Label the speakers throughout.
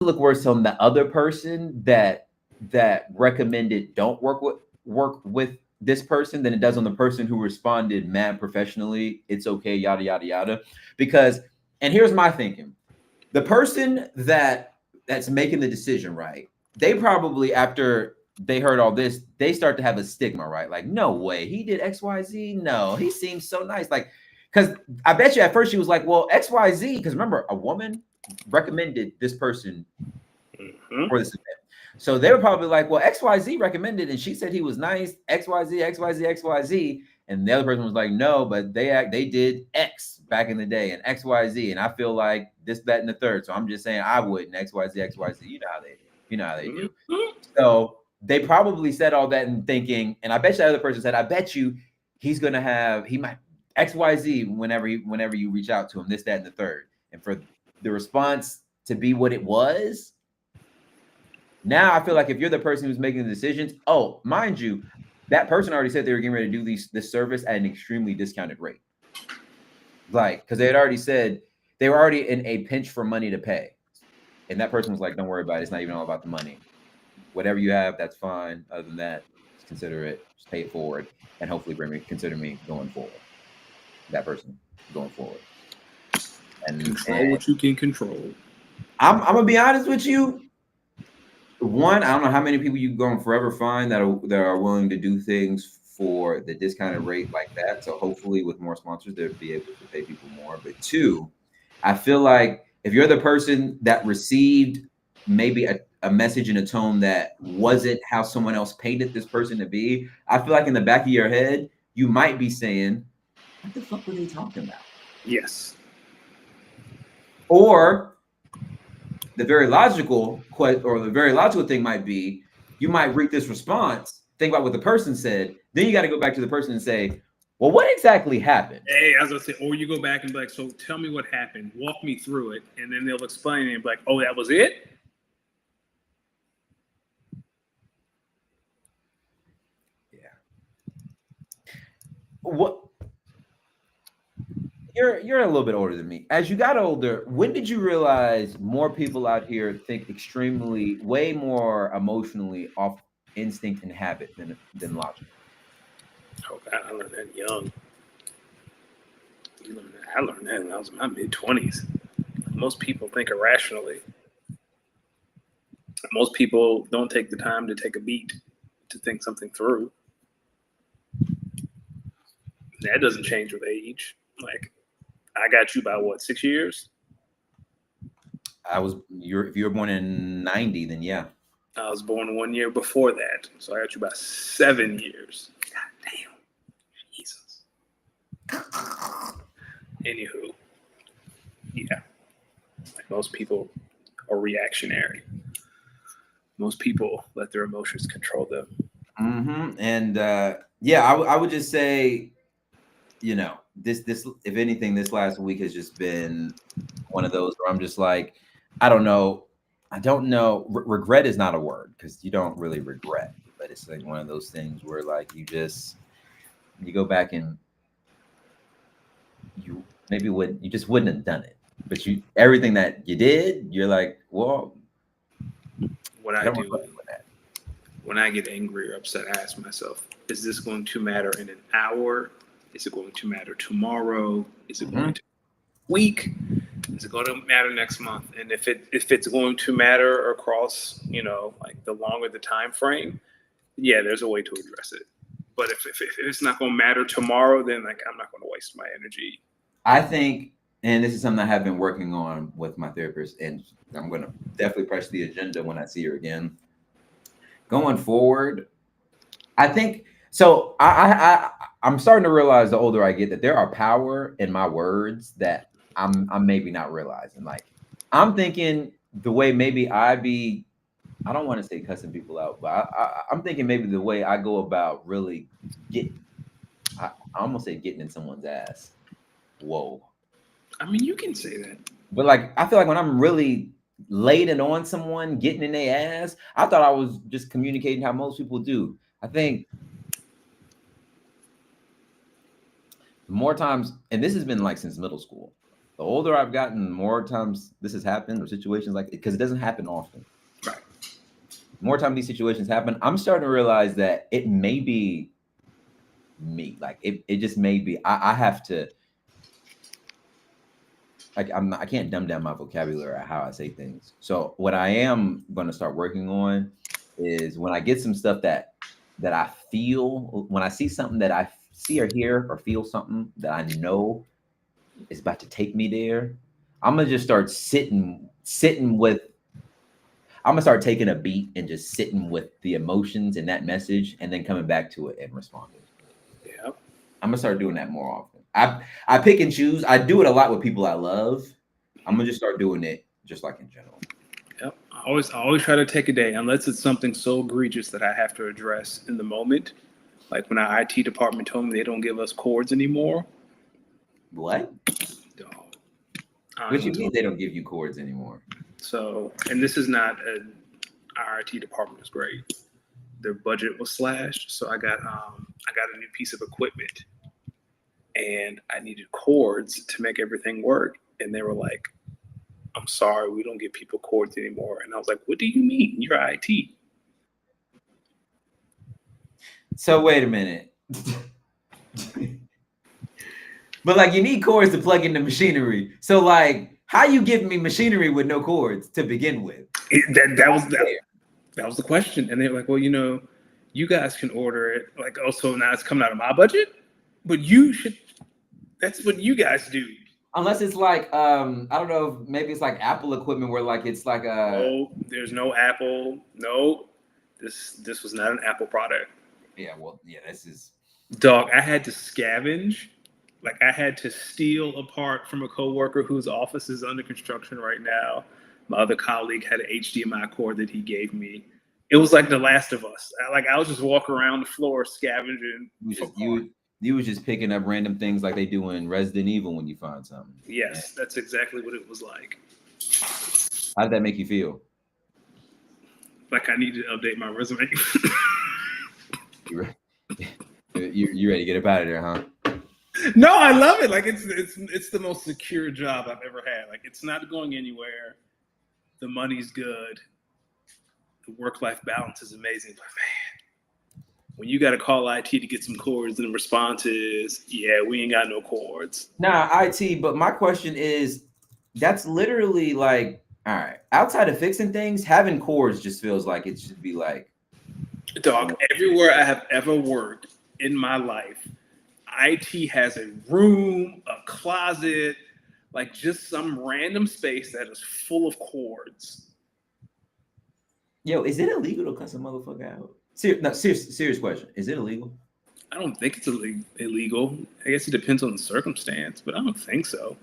Speaker 1: look worse on the other person that recommended don't work with this person than it does on the person who responded mad professionally. It's okay, yada yada yada. Because, and here's my thinking: the person that's making the decision, right? They probably, after they heard all this, they start to have a stigma, right? Like, no way, he did XYZ. No, he seems so nice. Like, because I bet you at first she was like, well, XYZ, because remember, a woman recommended this person for this event. So they were probably like, well, XYZ recommended, and she said he was nice, XYZ, XYZ, XYZ. And the other person was like, no, but they did X back in the day and XYZ. And I feel like this, that, and the third. So I'm just saying I wouldn't XYZ, XYZ. You know how they do. So they probably said all that and thinking, and I bet you the other person said, I bet you he might XYZ whenever you reach out to him, this, that, and the third. And for the response to be what it was, now I feel like if you're the person who's making the decisions, oh, mind you, that person already said they were getting ready to do this service at an extremely discounted rate. Like, because they had already said they were already in a pinch for money to pay. And that person was like, don't worry about it. It's not even all about the money. Whatever you have, that's fine. Other than that, just consider it, just pay it forward, and hopefully consider me going forward. That person going forward. And
Speaker 2: control what you can control.
Speaker 1: I'm gonna be honest with you. One, I don't know how many people you're going to forever find that are willing to do things for the discounted rate like that. So hopefully with more sponsors, they'll be able to pay people more. But two, I feel like if you're the person that received maybe a message in a tone that wasn't how someone else painted this person to be, I feel like in the back of your head, you might be saying, what the fuck were they talking about?
Speaker 2: Yes.
Speaker 1: Or the very logical thing might be, you might read this response, think about what the person said, then you got to go back to the person and say, well, what exactly happened?
Speaker 2: Hey, as I said, or you go back and be like, so tell me what happened, walk me through it, and then they'll explain it and be like, oh, that was it?
Speaker 1: Yeah. What? You're a little bit older than me. As you got older, when did you realize more people out here think way more emotionally off instinct and habit than logic?
Speaker 2: Oh God, I learned that young. I learned that when I was in my mid-20s. Most people think irrationally. Most people don't take the time to take a beat to think something through. That doesn't change with age. Like, I got you by what, 6 years?
Speaker 1: If you were born in 90, then yeah.
Speaker 2: I was born 1 year before that, so I got you by 7 years. God damn, Jesus. Anywho, yeah, like most people are reactionary. Most people let their emotions control them.
Speaker 1: Mm-hmm. And I would just say, this if anything, this last week has just been one of those where I'm just like, I don't know. Regret is not a word because you don't really regret, but it's like one of those things where like you go back and you just wouldn't have done it, but everything that you did, you're like, well,
Speaker 2: what I do when I get angry or upset, I ask myself, is this going to matter in an hour? Is it going to matter tomorrow? Is it going to week? Is it going to matter next month? And if it's going to matter across, like the longer the time frame, yeah, there's a way to address it. But if it's not going to matter tomorrow, then like I'm not going to waste my energy.
Speaker 1: I think, and this is something I have been working on with my therapist, and I'm going to definitely press the agenda when I see her again. Going forward, I think so. I'm starting to realize the older I get that there are power in my words that I'm maybe not realizing. Like I'm thinking the way maybe I don't want to say cussing people out, but I'm thinking maybe the way I go about really I almost say getting in someone's ass. Whoa.
Speaker 2: I mean, you can say that.
Speaker 1: But like, I feel like when I'm really laying on someone, getting in their ass, I thought I was just communicating how most people do. I think more times, and this has been like since middle school, the older I've gotten, the more times this has happened or situations like, because it doesn't happen often.
Speaker 2: Right.
Speaker 1: More time these situations happen, I'm starting to realize that it may be me. Like it just may be. I have to. Like I can't dumb down my vocabulary or how I say things. So what I am going to start working on is when I get some stuff that I feel, when I see something that I see or hear or feel something that I know is about to take me there, I'm gonna just start sitting with. I'm gonna start taking a beat and just sitting with the emotions and that message, and then coming back to it and responding.
Speaker 2: Yeah.
Speaker 1: I'm gonna start doing that more often. I pick and choose. I do it a lot with people I love. I'm gonna just start doing it just like in general.
Speaker 2: Yep. I always try to take a day, unless it's something so egregious that I have to address in the moment. Like when our IT department told me they don't give us cords anymore.
Speaker 1: What?
Speaker 2: Dog.
Speaker 1: What you mean they don't give you cords anymore?
Speaker 2: So, and this is not our IT department is great. Their budget was slashed, so I got a new piece of equipment, and I needed cords to make everything work. And they were like, "I'm sorry, we don't give people cords anymore." And I was like, "What do you mean? You're IT."
Speaker 1: So wait a minute. But like you need cords to plug in the machinery. So like, how you giving me machinery with no cords to begin with?
Speaker 2: That was the question. And they're like, "Well, you guys can order it. Like, oh, so now it's coming out of my budget, but you should. That's what you guys do."
Speaker 1: Unless it's like I don't know, maybe it's like Apple equipment where like it's like a.
Speaker 2: No, there's no Apple. No, this was not an Apple product.
Speaker 1: Yeah, well, yeah, this is.
Speaker 2: Dog, I had to scavenge. Like I had to steal a part from a coworker whose office is under construction right now. My other colleague had an HDMI cord that he gave me. It was like The Last of Us. I was just walking around the floor scavenging.
Speaker 1: You was just picking up random things like they do in Resident Evil when you find something.
Speaker 2: Yes, that's exactly what it was like.
Speaker 1: How did that make you feel?
Speaker 2: Like I needed to update my resume.
Speaker 1: You ready to get up out of there, huh?
Speaker 2: No, I love it. Like it's the most secure job I've ever had. Like it's not going anywhere. The money's good. The work-life balance is amazing. But man, when you got to call IT to get some cords and the response is, yeah, we ain't got no cords.
Speaker 1: Nah, IT. But my question is, that's literally like, all right, outside of fixing things, having cords just feels like it should be like.
Speaker 2: Dog, everywhere I have ever worked in my life, IT has a room, a closet, like just some random space that is full of cords.
Speaker 1: Yo, is it illegal to cuss a motherfucker out? Serious question. Is it illegal?
Speaker 2: I don't think it's illegal. I guess it depends on the circumstance, but I don't think so.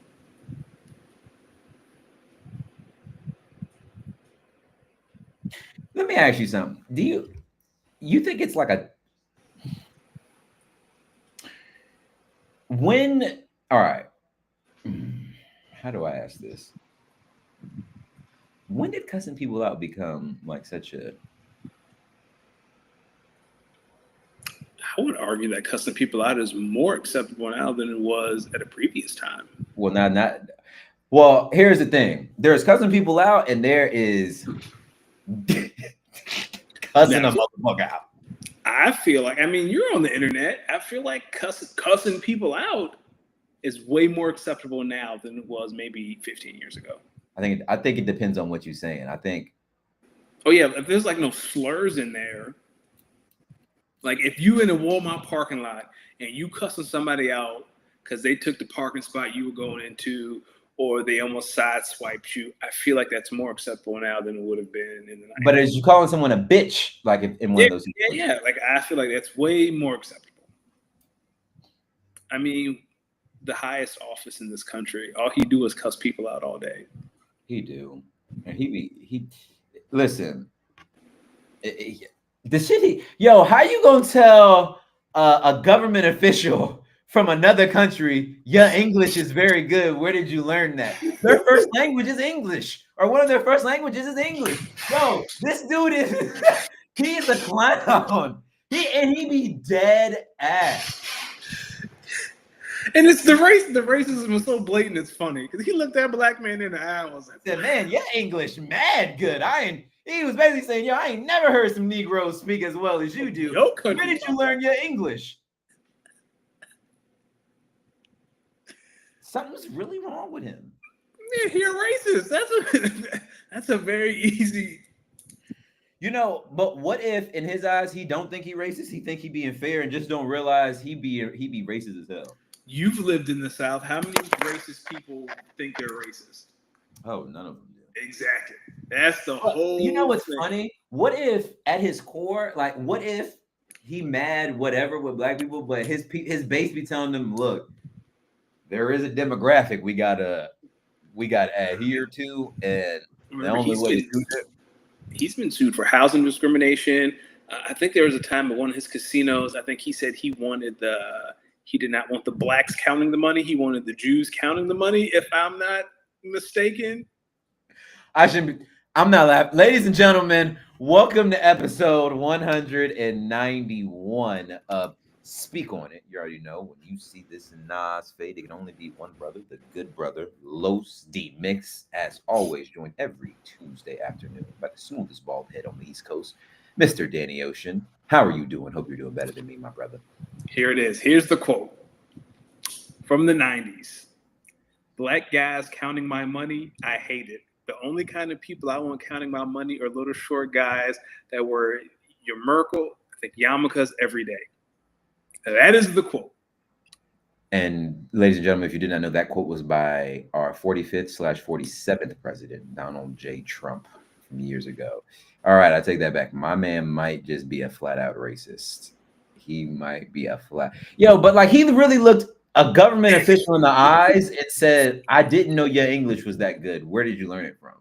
Speaker 1: Let me ask you something. Do you think it's like a when? All right. How do I ask this? When did cussing people out become like such a?
Speaker 2: I would argue that cussing people out is more acceptable now than it was at a previous time.
Speaker 1: Well, not. Well, here's the thing: there's cussing people out, and there is cussing a motherfucker out.
Speaker 2: I feel like, I mean, you're on the internet. I feel like cussing people out is way more acceptable now than it was maybe 15 years ago.
Speaker 1: I think it depends on what you're saying. I think.
Speaker 2: Oh yeah, if there's like no slurs in there, like if you in a Walmart parking lot and you cussing somebody out because they took the parking spot you were going into, or they almost sideswiped you, I feel like that's more acceptable now than it would have been in the 90s.
Speaker 1: But as you calling someone a bitch, like in one of those situations.
Speaker 2: Yeah, like I feel like that's way more acceptable. I mean, the highest office in this country, all he do is cuss people out all day.
Speaker 1: He do, and he listen. The shit yo, how you gonna tell a government official from another country your English is very good? Where did you learn that? Their first language is English, or one of their first languages is English. Yo, this dude is he is a clown. He be dead ass.
Speaker 2: And it's the racism is so blatant. It's funny because he looked that black man in the eye and was like,
Speaker 1: Said, man, your English mad good. He was basically saying, yo, I ain't never heard some Negroes speak as well as you do. Where did you learn your English? Something's really wrong with him.
Speaker 2: Yeah, you're racist. That's a very easy.
Speaker 1: You know, but what if in his eyes he don't think he racist? He think he being fair and just don't realize he be racist as hell.
Speaker 2: You've lived in the South. How many racist people think they're racist?
Speaker 1: Oh, none of them do.
Speaker 2: Exactly. That's the whole.
Speaker 1: You know what's funny? What if at his core, like, what if he mad whatever with black people, but his base be telling them, look, there is a demographic we gotta adhere to, and the only way to do it.
Speaker 2: He's been sued for housing discrimination. I think there was a time at one of his casinos. I think he said he did not want the blacks counting the money. He wanted the Jews counting the money. If I'm not mistaken,
Speaker 1: I'm not laughing. Ladies and gentlemen, welcome to episode 191 of Speak On It. You already know when you see this Nas fade, it can only be one brother, the good brother, Los D Mix, as always, joined every Tuesday afternoon by the smoothest bald head on the East Coast, Mr. Danny Ocean. How are you doing? Hope you're doing better than me, my brother.
Speaker 2: Here it is. Here's the quote from the 90s. Black guys counting my money, I hate it. The only kind of people I want counting my money are little short guys that were your Merkel, I think yarmulkes every day. That is the quote.
Speaker 1: And ladies and gentlemen, if you did not know, that quote was by our 45th/47th president, Donald J. Trump, from years ago. All right, I take that back. My man might just be a flat out racist. He might be a flat. But like he really looked a government official in the eyes and said, I didn't know your English was that good. Where did you learn it from?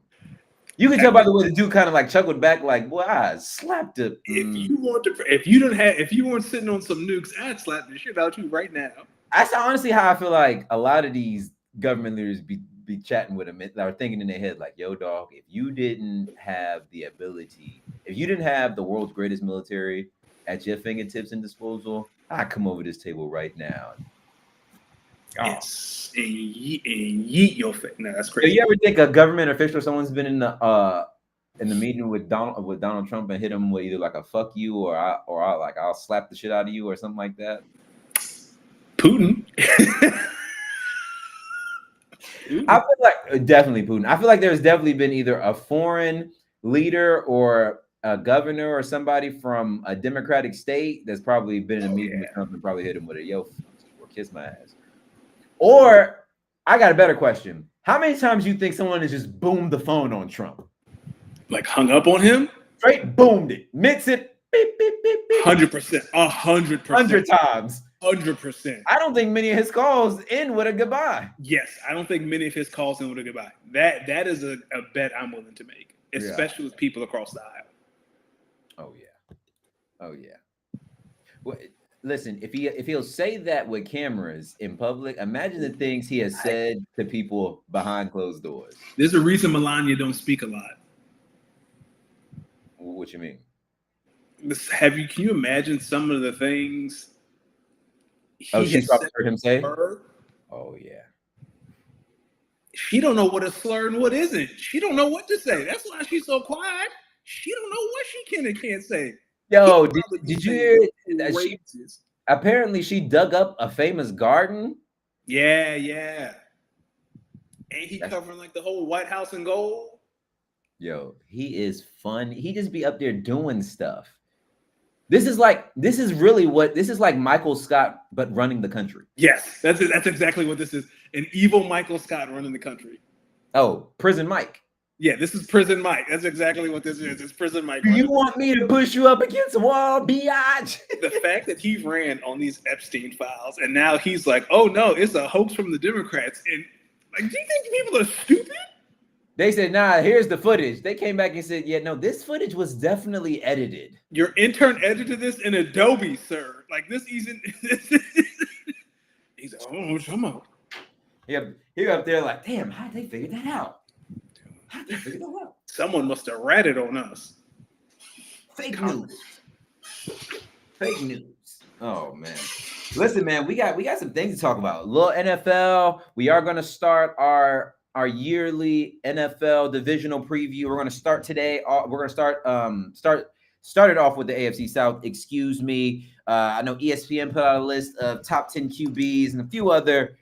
Speaker 1: You can tell by the way the dude kind of like chuckled back, like, boy, I slapped it.
Speaker 2: If you weren't sitting on some nukes, I'd slap the shit out you right now.
Speaker 1: That's honestly how I feel like a lot of these government leaders be chatting with them. They're thinking in their head, like, yo, dog, if you didn't have the ability, if you didn't have the world's greatest military at your fingertips and disposal, I'd come over this table right now.
Speaker 2: Yes, and yeet your face. No, that's crazy.
Speaker 1: Do you ever think a government official, someone's been in the meeting with Donald Trump and hit him with either like a fuck you or I'll slap the shit out of you or something like that?
Speaker 2: Putin.
Speaker 1: I feel like definitely Putin. I feel like there's definitely been either a foreign leader or a governor or somebody from a Democratic state that's probably been in a meeting with Trump and probably hit him with a yo or kiss my ass. Or I got a better question. How many times do you think someone has just boomed the phone on Trump?
Speaker 2: Like hung up on him?
Speaker 1: Straight boomed it. Mix it. Beep, beep, beep, beep.
Speaker 2: 100%. 100%.
Speaker 1: 100 times.
Speaker 2: 100%.
Speaker 1: I don't think many of his calls end with a goodbye.
Speaker 2: Yes, I don't think many of his calls end with a goodbye. That is a bet I'm willing to make, especially with people across the aisle.
Speaker 1: Oh yeah. Well, listen, if he'll say that with cameras in public, imagine the things he has said to people behind closed doors.
Speaker 2: There's a reason Melania don't speak a lot.
Speaker 1: What you mean?
Speaker 2: Can you imagine some of the things
Speaker 1: she's probably heard him say? Oh yeah.
Speaker 2: She don't know what a slur and what isn't. She don't know what to say. That's why she's so quiet. She don't know what she can and can't say.
Speaker 1: Yo, did you hear that apparently she dug up a famous garden?
Speaker 2: Yeah. Ain't he covering like the whole White House in gold?
Speaker 1: Yo, he is fun. He just be up there doing stuff. This is like Michael Scott, but running the country.
Speaker 2: Yes, that's exactly what this is. An evil Michael Scott running the country.
Speaker 1: Oh, Prison Mike.
Speaker 2: Yeah, this is Prison Mike. That's exactly what this is. It's Prison Mike.
Speaker 1: You want me to push you up against the wall, biatch?
Speaker 2: The fact that he ran on these Epstein files and now he's like, oh no, it's a hoax from the Democrats. And like, do you think people are stupid?
Speaker 1: They said, nah, here's the footage. They came back and said, yeah, no, this footage was definitely edited.
Speaker 2: Your intern edited this in Adobe, sir. Like this isn't. He's like, I don't know what you're talking about.
Speaker 1: He up there like, damn, how'd they figure that out?
Speaker 2: Someone must have ratted on us.
Speaker 1: Fake news. Oh man. Listen, man, we got some things to talk about. A little NFL. We are going to start our yearly NFL divisional preview. We're going to start today. We're going to start it off with the AFC South. Excuse me. I know ESPN put out a list of top 10 QBs and a few other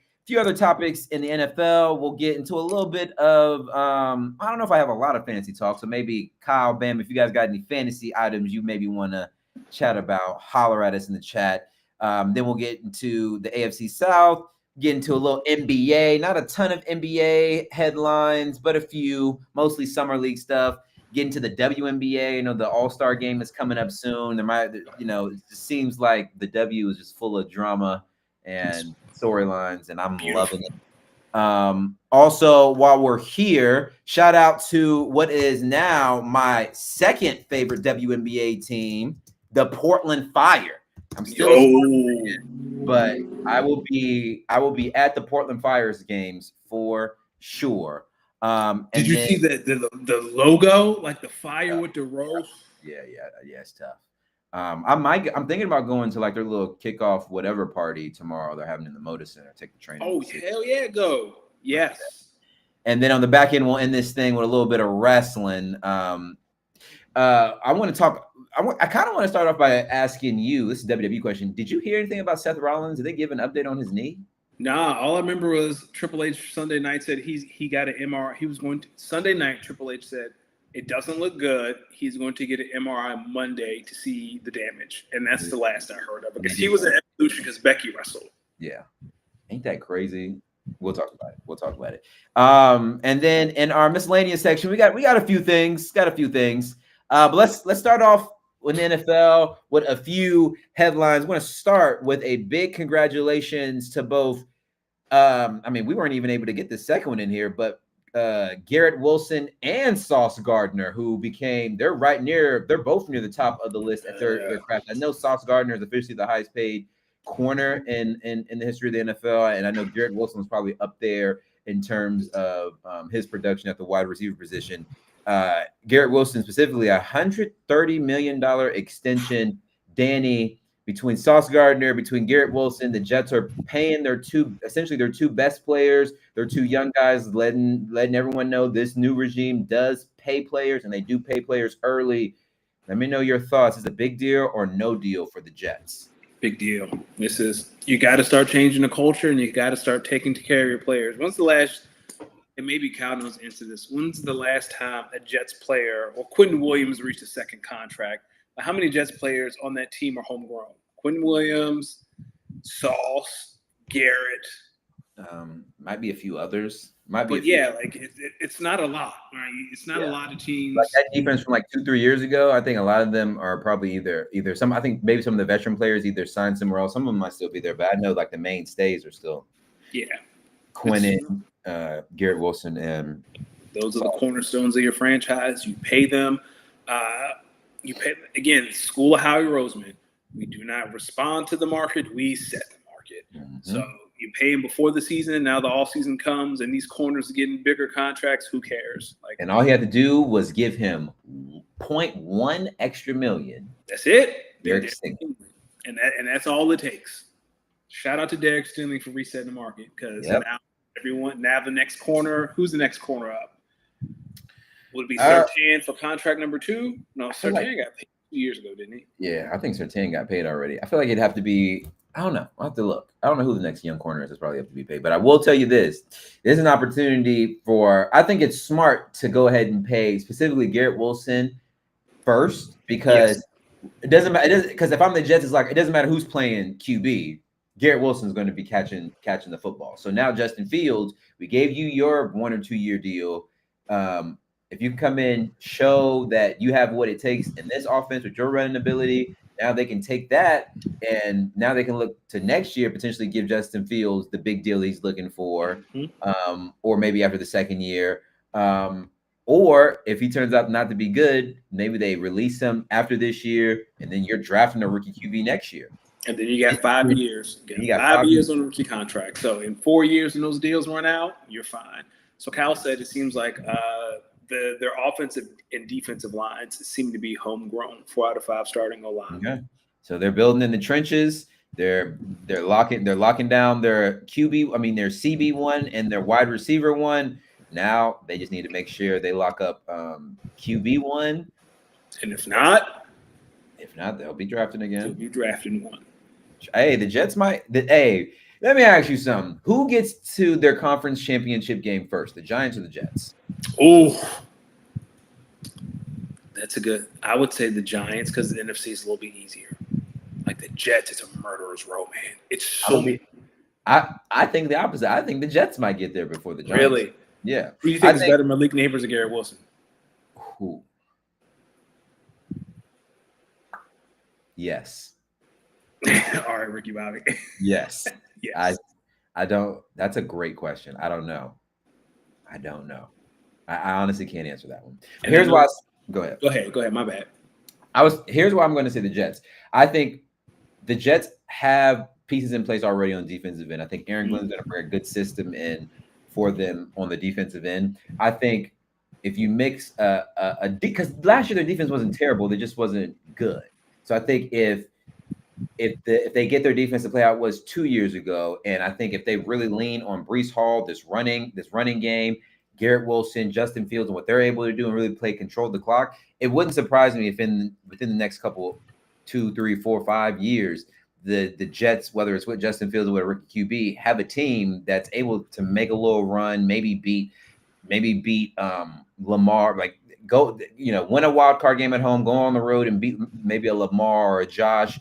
Speaker 1: topics in the NFL. We'll get into a little bit of I don't know if I have a lot of fantasy talk, so maybe Kyle, Bam, if you guys got any fantasy items you maybe want to chat about, holler at us in the chat. Then we'll get into the AFC South, get into a little NBA, not a ton of NBA headlines, but a few, mostly summer league stuff. Get into the WNBA. You know, the All-Star game is coming up soon. There might, it just seems like the W is just full of drama and storylines, and I'm loving it. Also, while we're here, shout out to what is now my second favorite WNBA team, the Portland Fire. I'm still but I will be at the Portland Fire's games for sure.
Speaker 2: Did you see the logo, like the fire with the rose?
Speaker 1: Yeah, it's tough. I'm thinking about going to like their little kickoff whatever party tomorrow they're having in the Moda Center. Take the train.
Speaker 2: Oh hell yeah, go. Yes.
Speaker 1: And then on the back end, we'll end this thing with a little bit of wrestling. I want to talk. I kind of want to start off by asking you. This is a WWE question. Did you hear anything about Seth Rollins? Did they give an update on his knee?
Speaker 2: Nah, all I remember was Triple H Sunday night said he got an MRI. He was going to Sunday night. Triple H said it doesn't look good. He's going to get an MRI Monday to see the damage, and that's the last I heard of it. Because he was an Evolution because Becky wrestled.
Speaker 1: Yeah, ain't that crazy? We'll talk about it. And then in our miscellaneous section, we got a few things. But let's start off with the NFL with a few headlines. I want to start with a big congratulations to both. We weren't even able to get the second one in here, but Garrett Wilson and Sauce Gardner, who they're both near the top of the list at their craft. I know Sauce Gardner is officially the highest paid corner in the history of the NFL, and I know Garrett Wilson was probably up there in terms of his production at the wide receiver position. Garrett Wilson specifically, $130 million extension. Danny, between Sauce Gardner, between Garrett Wilson, the Jets are paying their two best players, their two young guys, letting everyone know this new regime does pay players, and they do pay players early. Let me know your thoughts. Is it a big deal or no deal for the Jets?
Speaker 2: Big deal. You got to start changing the culture, and you got to start taking care of your players. And maybe Kyle knows into this. When's the last time a Jets player or Quentin Williams reached a second contract? How many Jets players on that team are homegrown? Quentin Williams, Sauce, Garrett.
Speaker 1: Might be a few others.
Speaker 2: It's not a lot, right? It's not a lot of teams.
Speaker 1: Like that defense from like 2-3 years ago, I think a lot of them are probably either some. I think maybe some of the veteran players either signed somewhere else. Some of them might still be there, but I know like the mainstays are still.
Speaker 2: Yeah.
Speaker 1: Quentin, Garrett Wilson, and
Speaker 2: those are the cornerstones of your franchise. You pay them. You pay again. School of Howie Roseman. We do not respond to the market. We set the market. Mm-hmm. So you pay him before the season. Now the off season comes, and these corners are getting bigger contracts. Who cares?
Speaker 1: And all he had to do was give him 0.1 extra million.
Speaker 2: That's it.
Speaker 1: And
Speaker 2: that's all it takes. Shout out to Derek Stingley for resetting the market because now the next corner. Who's the next corner up? Would it be Surtain for contract number 2? No, Surtain got paid 2 years ago, didn't he?
Speaker 1: Yeah, I think Surtain got paid already. I feel like it'd have to be. I don't know. I'll have to look. I don't know who the next young corner is. It's probably have to be paid. But I will tell you this: there's an opportunity for. I think it's smart to go ahead and pay specifically Garrett Wilson first because it doesn't matter. Because if I'm the Jets, it's like it doesn't matter who's playing QB. Garrett Wilson is going to be catching the football. So now Justin Fields, we gave you your 1 or 2 year deal. If you come in, show that you have what it takes in this offense with your running ability, now they can take that and now they can look to next year, potentially give Justin Fields the big deal he's looking for, or maybe after the second year. Or if he turns out not to be good, maybe they release him after this year, and then you're drafting a rookie QB next year.
Speaker 2: And then you got 5 years. You got 5 years on a rookie contract. So in 4 years, when those deals run out, you're fine. So Kyle said it seems like their offensive and defensive lines seem to be homegrown. 4 out of 5 starting O-line.
Speaker 1: Okay. So they're building in the trenches. They're locking down their QB. I mean their CB1 and their wide receiver one. Now they just need to make sure they lock up QB1.
Speaker 2: And if not,
Speaker 1: they'll be drafting again.
Speaker 2: They'll be drafting one.
Speaker 1: Hey, the Jets might. Hey, let me ask you something. Who gets to their conference championship game first, the Giants or the Jets?
Speaker 2: Oh, that's a good. I would say the Giants because the NFC is a little bit easier. Like the Jets, it's a murderer's row, man. It's so.
Speaker 1: I think the opposite. I think the Jets might get there before the Giants.
Speaker 2: Really?
Speaker 1: Yeah.
Speaker 2: Who do you think is better, Malik Neighbors or Garrett Wilson?
Speaker 1: Who? Yes.
Speaker 2: All right, Ricky Bobby.
Speaker 1: Yes.
Speaker 2: Yes.
Speaker 1: I don't. That's a great question. I don't know. I honestly can't answer that one. Here's why. Go ahead.
Speaker 2: Go ahead. My bad.
Speaker 1: Here's why I'm going to say the Jets. I think the Jets have pieces in place already on the defensive end. I think Aaron Glenn's going to bring a good system in for them on the defensive end. I think if you mix because last year their defense wasn't terrible, they just wasn't good. So I think if they get their defense to play out was 2 years ago, and I think if they really lean on Breece Hall, this running game, Garrett Wilson, Justin Fields, and what they're able to do and really play control the clock, it wouldn't surprise me if within the next couple 2, 3, 4, 5 years, the Jets, whether it's with Justin Fields or with a rookie QB, have a team that's able to make a little run, maybe beat Lamar, like go, win a wild card game at home, go on the road and beat maybe a Lamar or a Josh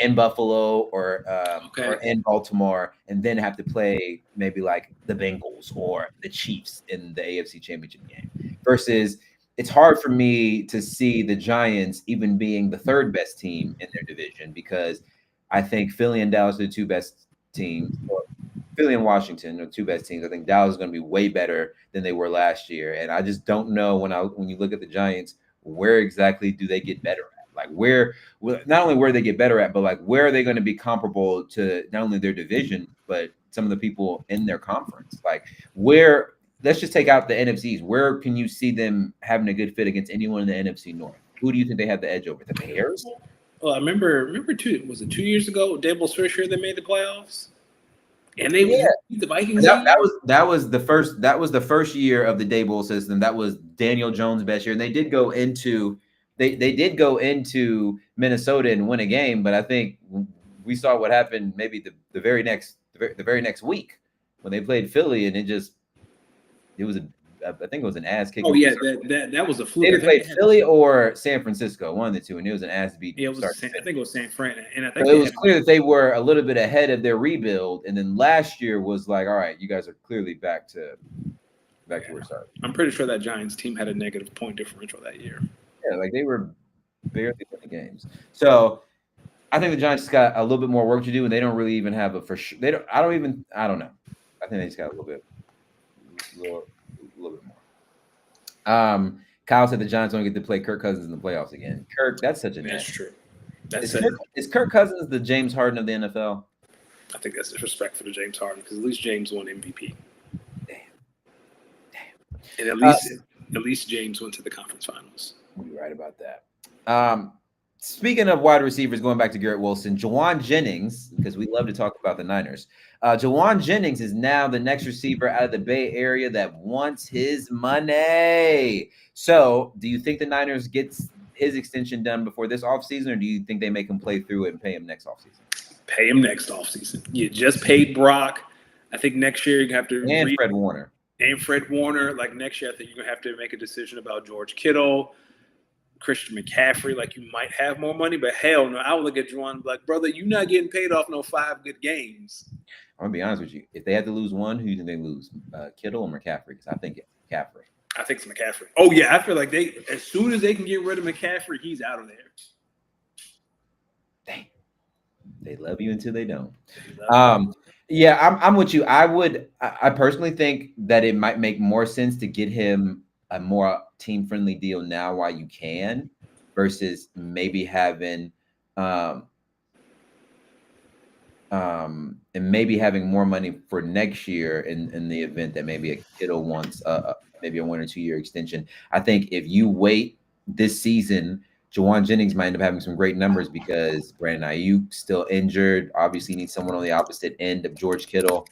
Speaker 1: in Buffalo or in Baltimore, and then have to play maybe like the Bengals or the Chiefs in the AFC Championship game. Versus, it's hard for me to see the Giants even being the third best team in their division, because I think Philly and Dallas are the two best teams. Or Philly and Washington are the two best teams. I think Dallas is going to be way better than they were last year, and I just don't know when you look at the Giants, where exactly do they get better at? Like not only where they get better at, but like where are they going to be comparable to not only their division, but some of the people in their conference? Like let's just take out the NFCs. Where can you see them having a good fit against anyone in the NFC North? Who do you think they have the edge over? The Bears?
Speaker 2: Well, I remember was it 2 years ago? Dable's first year they made the playoffs, and they beat the Vikings.
Speaker 1: That was the first year of the Daboll system. That was Daniel Jones' best year, and they did go into Minnesota and win a game. But I think we saw what happened maybe the very next week when they played Philly, and I think it was an ass kick.
Speaker 2: Oh yeah, that was a fluke.
Speaker 1: They played Philly or San Francisco, one of the two, and it was an ass beat.
Speaker 2: Yeah, I think it was San Fran, and I think
Speaker 1: it was clear that they were a little bit ahead of their rebuild. And then last year was like, all right, you guys are clearly back to where we started.
Speaker 2: I'm pretty sure that Giants team had a negative point differential that year.
Speaker 1: Yeah, like they were barely winning games. So I think the Giants just got a little bit more work to do, and they don't really even have a for sure. I don't know. I think they just got a little bit more. Kyle said the Giants don't get to play Kirk Cousins in the playoffs again. Kirk, that's such a
Speaker 2: that's true.
Speaker 1: Is Kirk Cousins the James Harden of the NFL?
Speaker 2: I think that's disrespectful to James Harden, because at least James won MVP.
Speaker 1: Damn.
Speaker 2: And at least James went to the conference finals.
Speaker 1: You're right about that. Speaking of wide receivers, going back to Garrett Wilson, Jawan Jennings, because we love to talk about the Niners. Jawan Jennings is now the next receiver out of the Bay Area that wants his money. So do you think the Niners gets his extension done before this offseason, or do you think they make him play through it and pay him next offseason?
Speaker 2: Pay him next offseason. You just paid Brock. I think next year you have to
Speaker 1: Fred Warner.
Speaker 2: Like next year, I think you're going to have to make a decision about George Kittle, Christian McCaffrey. Like, you might have more money, but hell no. I would look at Juwan like, brother, you're not getting paid off no 5 good games.
Speaker 1: I'm going to be honest with you. If they had to lose one, who do you think they lose? Kittle or McCaffrey? Because I think it's McCaffrey.
Speaker 2: I think it's McCaffrey. Oh, yeah. I feel like as soon as they can get rid of McCaffrey, he's out of there.
Speaker 1: Dang. They love you until they don't. Yeah, I'm with you. I personally think that it might make more sense to get him a more team-friendly deal now while you can, versus maybe having more money for next year in the event that maybe a Kittle wants maybe a 1 or 2 year extension. I think if you wait this season Jawan Jennings might end up having some great numbers because Brandon Ayuk still injured. Obviously, needs someone on the opposite end of George Kittle.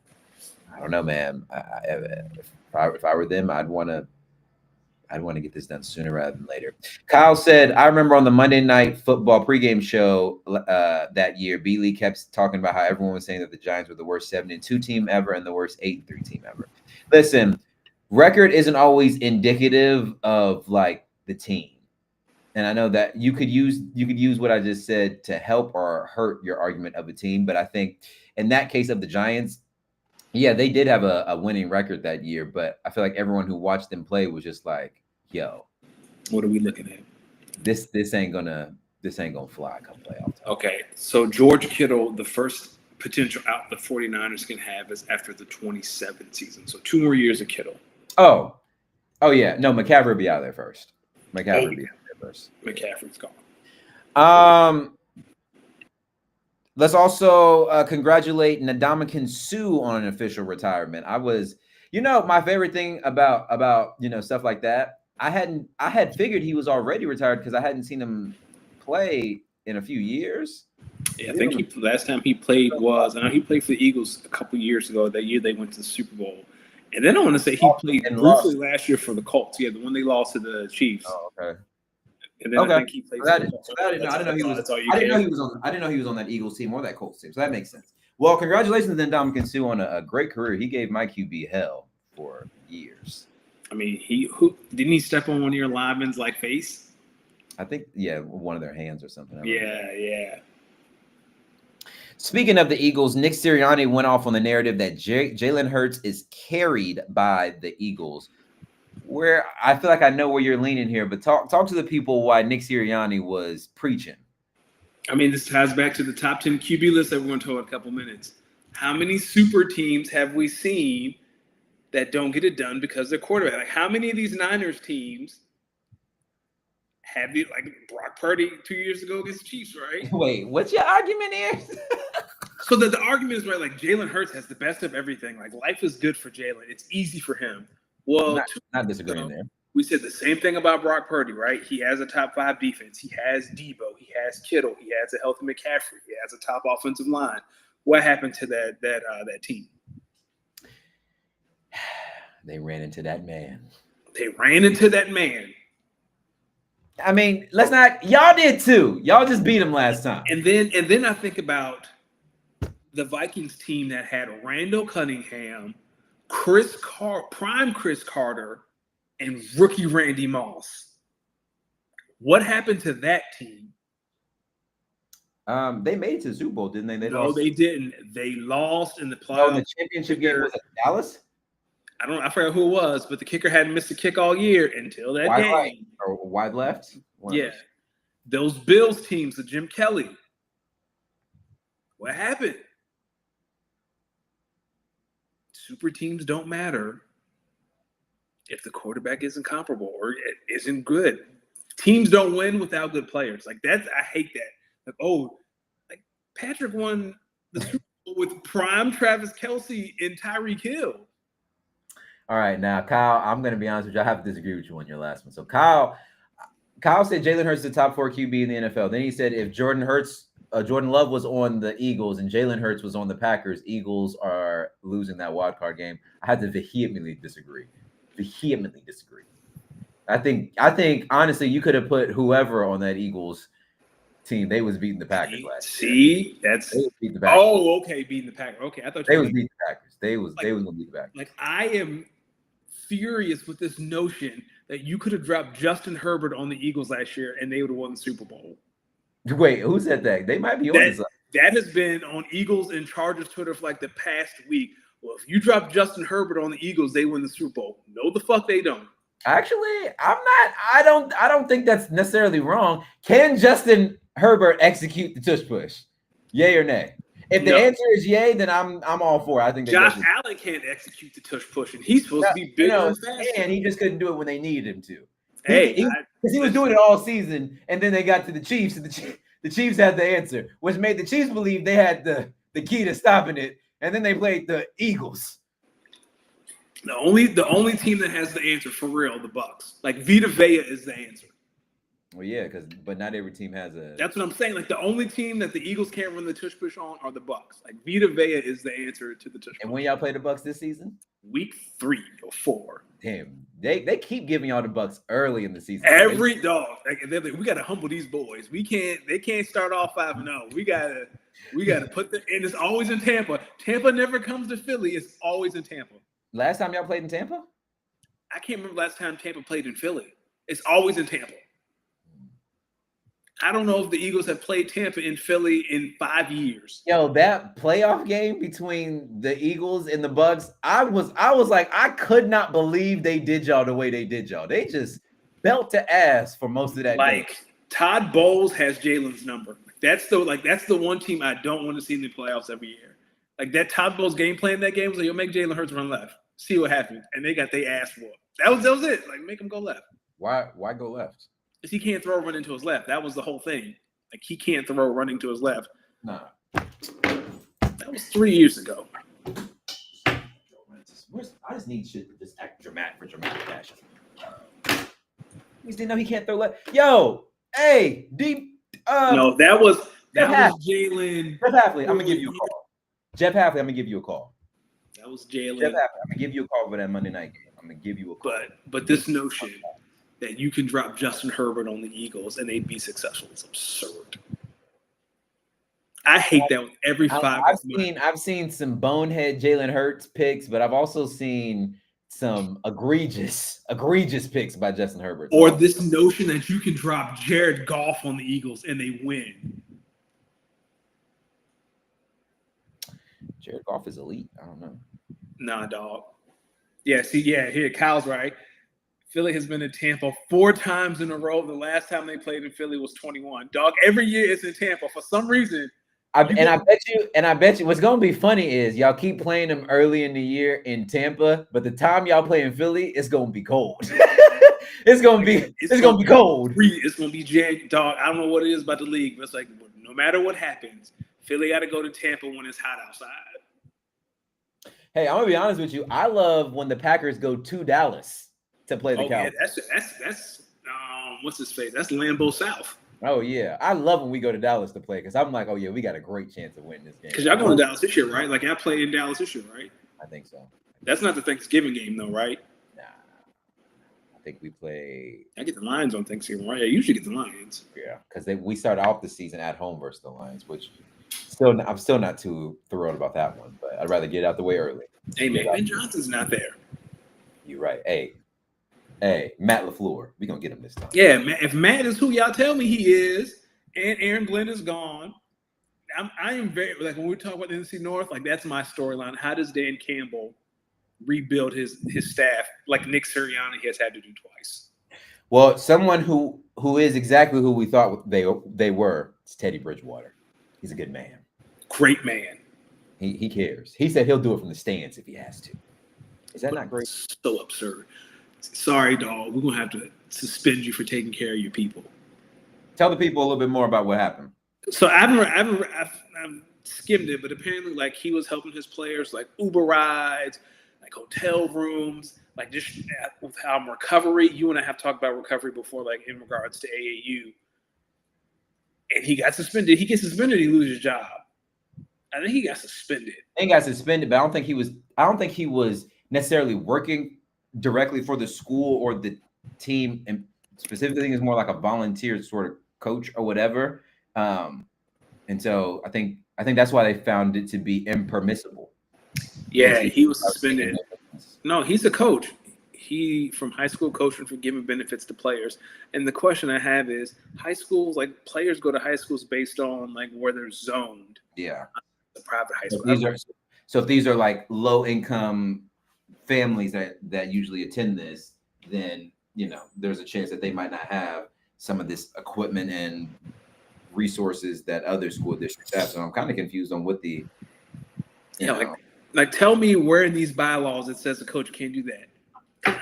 Speaker 1: I don't know, man. If I were them, I'd want to get this done sooner rather than later. Kyle said, I remember on the Monday Night Football pregame show that year, Beatley kept talking about how everyone was saying that the Giants were the worst 7-2 team ever and the worst 8-3 team ever. Listen, record isn't always indicative of like the team. And I know that you could use what I just said to help or hurt your argument of a team. But I think in that case of the Giants, yeah, they did have a winning record that year. But I feel like everyone who watched them play was just like, yo,
Speaker 2: what are we looking at?
Speaker 1: This ain't gonna fly come playoff time.
Speaker 2: Okay, so George Kittle, the first potential out the 49ers can have is after the 27th season. So 2 more years of Kittle.
Speaker 1: Oh yeah. No, McCaffrey will be out there first. McCaffrey will be out there first.
Speaker 2: McCaffrey's gone.
Speaker 1: Let's also congratulate Ndamukong Suh on an official retirement. I was, my favorite thing about stuff like that. I had figured he was already retired because I hadn't seen him play in a few years.
Speaker 2: Yeah, I think last time he played was he played for the Eagles a couple years ago. That year they went to the Super Bowl, and then I want to say he played briefly last year for the Colts. Yeah, the one they lost to the Chiefs.
Speaker 1: Oh, okay.
Speaker 2: And then I think he played.
Speaker 1: I didn't know he was on that Eagles team or that Colts team. So that makes sense. Well, congratulations to Ndamukong Suh on a great career. He gave my QB hell for years.
Speaker 2: I mean, didn't he step on one of your linemen's face?
Speaker 1: I think, one of their hands or something.
Speaker 2: Yeah.
Speaker 1: Speaking of the Eagles, Nick Sirianni went off on the narrative that Jalen Hurts is carried by the Eagles. Where I feel like I know where you're leaning here, but talk to the people why Nick Sirianni was preaching.
Speaker 2: I mean, this ties back to the top 10 QB list that we're going to talk about in a couple minutes. How many super teams have we seen that don't get it done because they're quarterback? Like, how many of these Niners teams have you, like Brock Purdy 2 years ago against the Chiefs, right?
Speaker 1: Wait, what's your argument here?
Speaker 2: So the argument is, right, like Jalen Hurts has the best of everything. Like, life is good for Jalen. It's easy for him. Well,
Speaker 1: not disagreeing there.
Speaker 2: We said the same thing about Brock Purdy, right? He has a top 5 defense. He has Debo. He has Kittle. He has a healthy McCaffrey. He has a top offensive line. What happened to that team?
Speaker 1: They ran into that man. I mean, let's not. Y'all did too. Y'all just beat him last time.
Speaker 2: And then I think about the Vikings team that had Randall Cunningham, prime Chris Carter, and rookie Randy Moss. What happened to that team?
Speaker 1: They made it to the Super Bowl, didn't they?
Speaker 2: No, they didn't. They lost in the playoffs.
Speaker 1: Oh, the championship game was at Dallas?
Speaker 2: I forgot who it was, but the kicker hadn't missed a kick all year until that game.
Speaker 1: Right or wide left?
Speaker 2: Yeah. Those Bills teams, the Jim Kelly. What happened? Super teams don't matter if the quarterback isn't comparable or isn't good. Teams don't win without good players. Like, I hate that. Like Patrick won the Super Bowl with prime Travis Kelce and Tyreek Hill.
Speaker 1: All right, now Kyle, I'm going to be honest with you. I have to disagree with you on your last one. So Kyle said Jalen Hurts is the top 4 QB in the NFL. Then he said if Jordan Love was on the Eagles and Jalen Hurts was on the Packers, Eagles are losing that wild card game. I had to vehemently disagree. I think honestly, you could have put whoever on that Eagles team. They was beating the Packers last year.
Speaker 2: Beating the Packers. Oh, okay, beating the Packers. Okay, I thought
Speaker 1: they was beating the Packers. They was gonna beat the Packers.
Speaker 2: Like, I am furious with this notion that you could have dropped Justin Herbert on the Eagles last year and they would have won the Super Bowl.
Speaker 1: Wait, who said that? They might be on this.
Speaker 2: That has been on Eagles and Chargers Twitter for like the past week. Well, if you drop Justin Herbert on the Eagles, they win the Super Bowl. No, the fuck they don't.
Speaker 1: Actually, I don't think that's necessarily wrong. Can Justin Herbert execute the tush push? Yay or nay? If the answer is yay, then I'm all for it. I think
Speaker 2: Josh Allen can't execute the tush push, and he's supposed to be bigger and faster.
Speaker 1: And he just couldn't do it when they needed him to.
Speaker 2: Because
Speaker 1: he was doing it all season, and then they got to the Chiefs, and the Chiefs had the answer, which made the Chiefs believe they had the key to stopping it, and then they played the Eagles.
Speaker 2: The only team that has the answer for real, the Bucks. Like, Vita Vea is the answer.
Speaker 1: Well, yeah, but not every team has a.
Speaker 2: That's what I'm saying. Like the only team that the Eagles can't run the tush push on are the Bucks. Like Vita Vea is the answer to the tush push.
Speaker 1: And when y'all play the Bucks this season?
Speaker 2: Week 3 or 4.
Speaker 1: Damn, they keep giving y'all the Bucks early in the season.
Speaker 2: Every dog. Like, we gotta humble these boys. They can't start off 5-0. We gotta put and it's always in Tampa. Tampa never comes to Philly. It's always in Tampa.
Speaker 1: Last time y'all played in Tampa?
Speaker 2: I can't remember last time Tampa played in Philly. It's always in Tampa. I don't know if the Eagles have played Tampa in Philly in 5 years.
Speaker 1: Yo, that playoff game between the Eagles and the Bucks, I was like, I could not believe they did y'all the way they did y'all. They just belt to ass for most of that game.
Speaker 2: Todd Bowles has Jalen's number. That's the one team I don't want to see in the playoffs every year. Like that Todd Bowles game plan in that game was like, you'll make Jalen Hurts run left. See what happens. And they got their ass whooped. That was it. Like, make him go left.
Speaker 1: Why go left?
Speaker 2: Because he can't throw running to his left. That was the whole thing. Like, he can't throw running to his left.
Speaker 1: Nah.
Speaker 2: That was 3 years ago.
Speaker 1: I just need shit to just act dramatic for dramatic fashion. You didn't know he can't throw left. Yo, hey, deep.
Speaker 2: No, that was Jalen.
Speaker 1: Jeff Hafley, I'm gonna give you a call. Jeff Hafley, I'm gonna give you a call.
Speaker 2: That was Jalen.
Speaker 1: Jeff Hafley, I'm gonna give you a call for that Monday night game. I'm gonna give you a call.
Speaker 2: But this notion that you can drop Justin Herbert on the Eagles and they'd be successful is absurd. I hate that with every 5.
Speaker 1: I've seen some bonehead Jalen Hurts picks, but I've also seen some egregious picks by Justin Herbert.
Speaker 2: Or this notion that you can drop Jared Goff on the Eagles and they win.
Speaker 1: Jared Goff is elite. I don't know.
Speaker 2: Nah, dog. Yeah, here, Kyle's right. Philly has been in Tampa 4 times in a row. The last time they played in Philly was 21. Dog, every year it's in Tampa. For some reason.
Speaker 1: I bet you what's gonna be funny is y'all keep playing them early in the year in Tampa, but the time y'all play in Philly, it's gonna be cold. it's gonna be cold.
Speaker 2: It's gonna be Jared, dog. I don't know what it is about the league, but it's like no matter what happens, Philly got to go to Tampa when it's hot outside.
Speaker 1: Hey, I'm gonna be honest with you. I love when the Packers go to Dallas to play the Cowboys.
Speaker 2: Yeah, that's what's his face? That's Lambeau South.
Speaker 1: Oh yeah, I love when we go to Dallas to play because I'm like, oh yeah, we got a great chance of winning this game.
Speaker 2: Because y'all going to Dallas this year, right? Like y'all played in Dallas this year, right?
Speaker 1: I think so.
Speaker 2: That's not the Thanksgiving game though, right?
Speaker 1: Nah, I think we play.
Speaker 2: I get the Lions on Thanksgiving, right? I usually get the Lions.
Speaker 1: Yeah, because we start off the season at home versus the Lions, which I'm still not too thrilled about that one, but I'd rather get out the way early.
Speaker 2: Hey man, Ben Johnson's not there.
Speaker 1: You're right. Hey, Matt LaFleur, we're gonna get him this time.
Speaker 2: Yeah, if Matt is who y'all tell me he is, and Aaron Glenn is gone, I am very like when we talk about the NFC North, like that's my storyline. How does Dan Campbell rebuild his staff like Nick Sirianni has had to do twice?
Speaker 1: Well, someone who is exactly who we thought they were. It's Teddy Bridgewater. He's a good man.
Speaker 2: Great man.
Speaker 1: He cares. He said he'll do it from the stands if he has to. Is that not great?
Speaker 2: So absurd. Sorry, dog. We're gonna have to suspend you for taking care of your people.
Speaker 1: Tell the people a little bit more about what happened.
Speaker 2: So I've skimmed it, but apparently, like he was helping his players, like Uber rides, like hotel rooms, like just with recovery. You and I have talked about recovery before, like in regards to AAU. And he got suspended. He gets suspended, he loses his job. I think he got suspended.
Speaker 1: But I don't think he was necessarily working directly for the school or the team, and specifically, I think it's more like a volunteer sort of coach or whatever. And so I think that's why they found it to be impermissible.
Speaker 2: Yeah, he was suspended. No, he's a coach. He from high school coaching for giving benefits to players. And the question I have is, high schools, like players go to high schools based on like where they're zoned.
Speaker 1: Yeah,
Speaker 2: the private high school.
Speaker 1: So if these are like low income families that usually attend this, then there's a chance that they might not have some of this equipment and resources that other school districts have. So I'm kind of confused on what the like tell me where in these bylaws it says a coach can't do that.